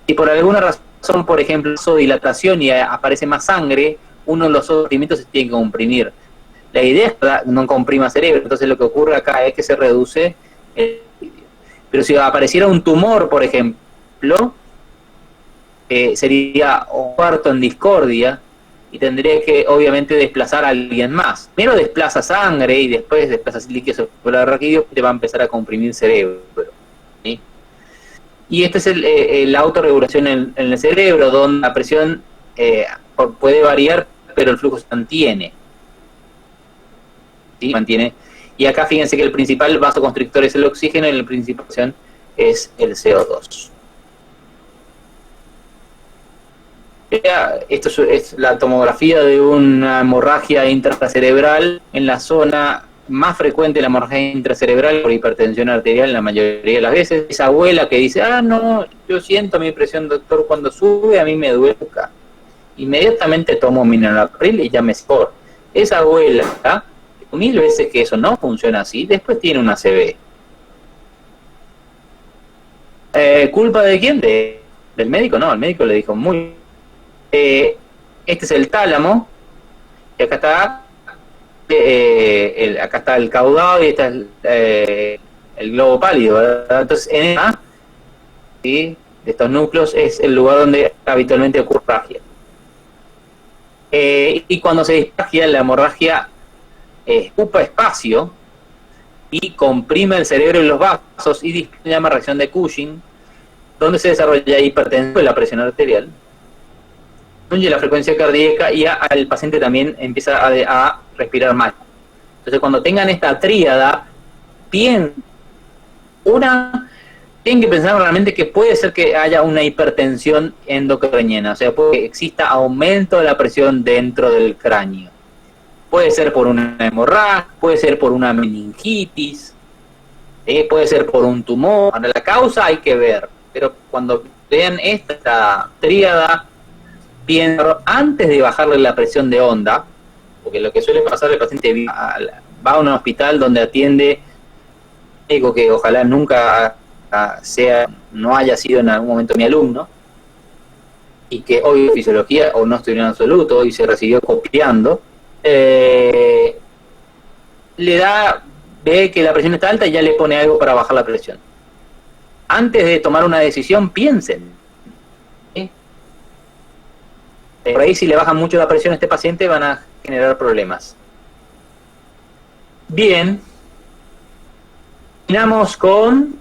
Si por alguna razón, por ejemplo, dilatación y aparece más sangre, uno de los sentimientos se tiene que comprimir. La idea es que no comprima cerebro, entonces lo que ocurre acá es que se reduce el líquido. Pero si apareciera un tumor, por ejemplo, sería un parto en discordia y tendría que obviamente desplazar a alguien más. Primero desplaza sangre y después desplaza líquido cefalorraquídeo y te va a empezar a comprimir cerebro, ¿sí? Y esta es la autorregulación en el cerebro, donde la presión puede variar, pero el flujo se mantiene. ¿Sí? Mantiene. Y acá fíjense que el principal vasoconstrictor es el oxígeno y la principal presión es el CO2. Esto es la tomografía de una hemorragia intracerebral en la zona más frecuente de la hemorragia intracerebral por hipertensión arterial la mayoría de las veces. Esa abuela que dice, no, yo siento mi presión, doctor, cuando sube a mí me duele acá. Inmediatamente tomo Mineral y ya me mejor. Esa abuela, 1000 veces que eso no funciona así, después tiene una ACV. ¿Culpa de quién? ¿Del médico? No, el médico le dijo este es el tálamo, y acá está acá está el caudado y está el globo pálido, ¿verdad? Entonces ¿sí? De estos núcleos es el lugar donde habitualmente ocurre hemorragia. Y cuando se dispagia, la hemorragia ocupa espacio y comprime el cerebro y los vasos y se llama reacción de Cushing, donde se desarrolla hipertensión y la presión arterial, disminuye la frecuencia cardíaca y al paciente también empieza a respirar mal. Entonces, cuando tengan esta tríada, tienen que pensar realmente que puede ser que haya una hipertensión endocraniana, o sea, puede que exista aumento de la presión dentro del cráneo. Puede ser por una hemorragia, puede ser por una meningitis, puede ser por un tumor. Ahora, la causa hay que ver, pero cuando vean esta tríada, piensen antes de bajarle la presión de onda, porque lo que suele pasar, el paciente va a un hospital donde atiende un médico que ojalá nunca no haya sido en algún momento mi alumno, y que hoy fisiología o no estudió en absoluto y se recibió copiando, ve que la presión está alta y ya le pone algo para bajar la presión. Antes de tomar una decisión, piensen. ¿Sí? Por ahí, si le bajan mucho la presión a este paciente, van a generar problemas. Bien. Terminamos con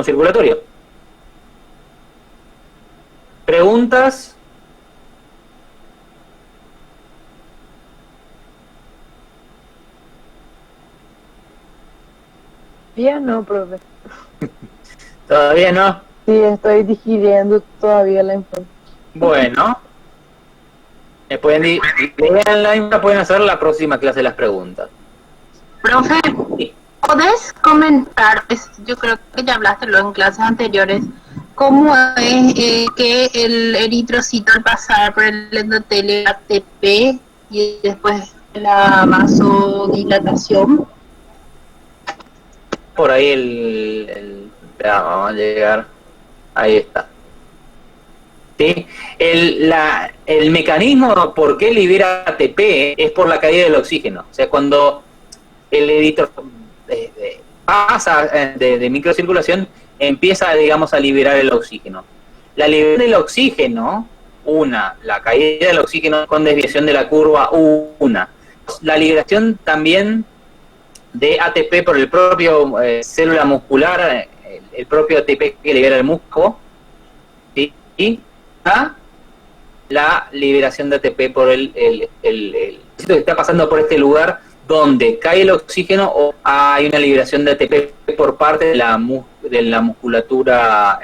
circulatorio. ¿Preguntas? Ya no, profe. ¿Todavía no? Sí, estoy digiriendo todavía la información. Bueno. Pueden hacer la próxima clase las preguntas. Profe, ¿podés comentar, yo creo que ya hablaste luego en clases anteriores, cómo es que el eritrocito al pasar por el endotelio ATP y después la vasodilatación? Por ahí vamos a llegar, ahí está. ¿Sí? El mecanismo por qué libera ATP es por la caída del oxígeno. O sea, cuando el eritrocito pasa de microcirculación, empieza, digamos, a liberar el oxígeno. La liberación del oxígeno, la caída del oxígeno con desviación de la curva, la liberación también de ATP por el propio célula muscular, el propio ATP que libera el músculo, ¿sí? Y la liberación de ATP por el que está pasando por este lugar donde cae el oxígeno, o hay una liberación de ATP por parte de la musculatura,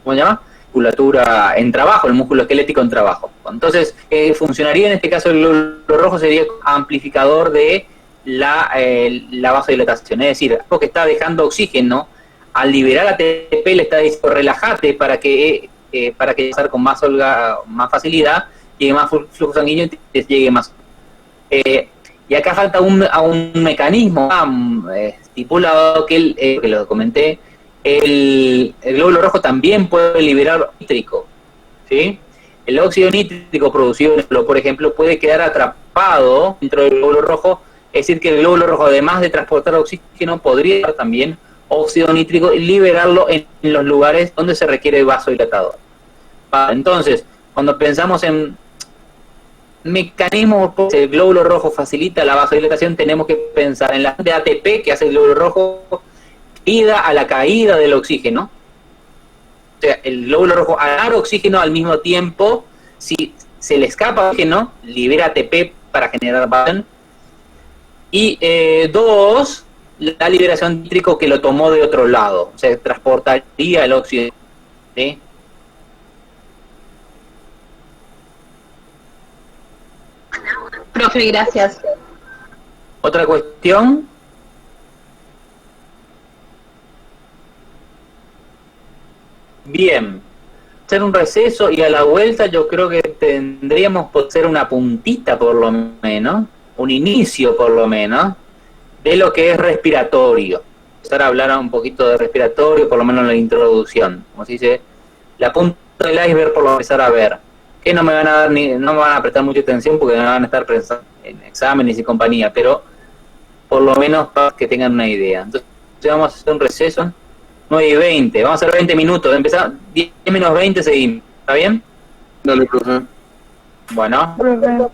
¿cómo se llama? Musculatura en trabajo, el músculo esquelético en trabajo. Entonces, funcionaría en este caso el glóbulo rojo, sería amplificador de la vasodilatación, es decir, algo que está dejando oxígeno, al liberar ATP le está diciendo relájate para que para que pasar con más facilidad, llegue más flujo sanguíneo y llegue más. Y acá falta un mecanismo estipulado que lo comenté. El glóbulo rojo también puede liberar nítrico, ¿sí? El óxido nítrico producido, por ejemplo, puede quedar atrapado dentro del glóbulo rojo, es decir, que el glóbulo rojo, además de transportar oxígeno, podría también óxido nítrico y liberarlo en los lugares donde se requiere vasodilatador. Entonces, cuando pensamos en mecanismos, el glóbulo rojo facilita la vasodilatación, tenemos que pensar en la de ATP que hace el glóbulo rojo a la caída del oxígeno. O sea, el glóbulo rojo, al dar oxígeno al mismo tiempo, si se le escapa oxígeno, libera ATP para generar vasodilatación. Y dos, la liberación nítrico que lo tomó de otro lado, o sea, transportaría el óxido, ¿sí? Profe, gracias. ¿Otra cuestión? Bien. Hacer un receso y a la vuelta yo creo que tendríamos que hacer una puntita por lo menos, un inicio por lo menos, de lo que es respiratorio. Empezar a hablar un poquito de respiratorio, por lo menos en la introducción. Como se dice, la punta del iceberg por lo empezar a ver. Que no me van a dar no me van a prestar mucha atención porque me van a estar pensando en exámenes y compañía, pero por lo menos para que tengan una idea. Entonces vamos a hacer un receso, 9:20, vamos a hacer 20 minutos, empezar 10 menos 20 seguimos, ¿está bien? Dale, profe. Bueno. Profe.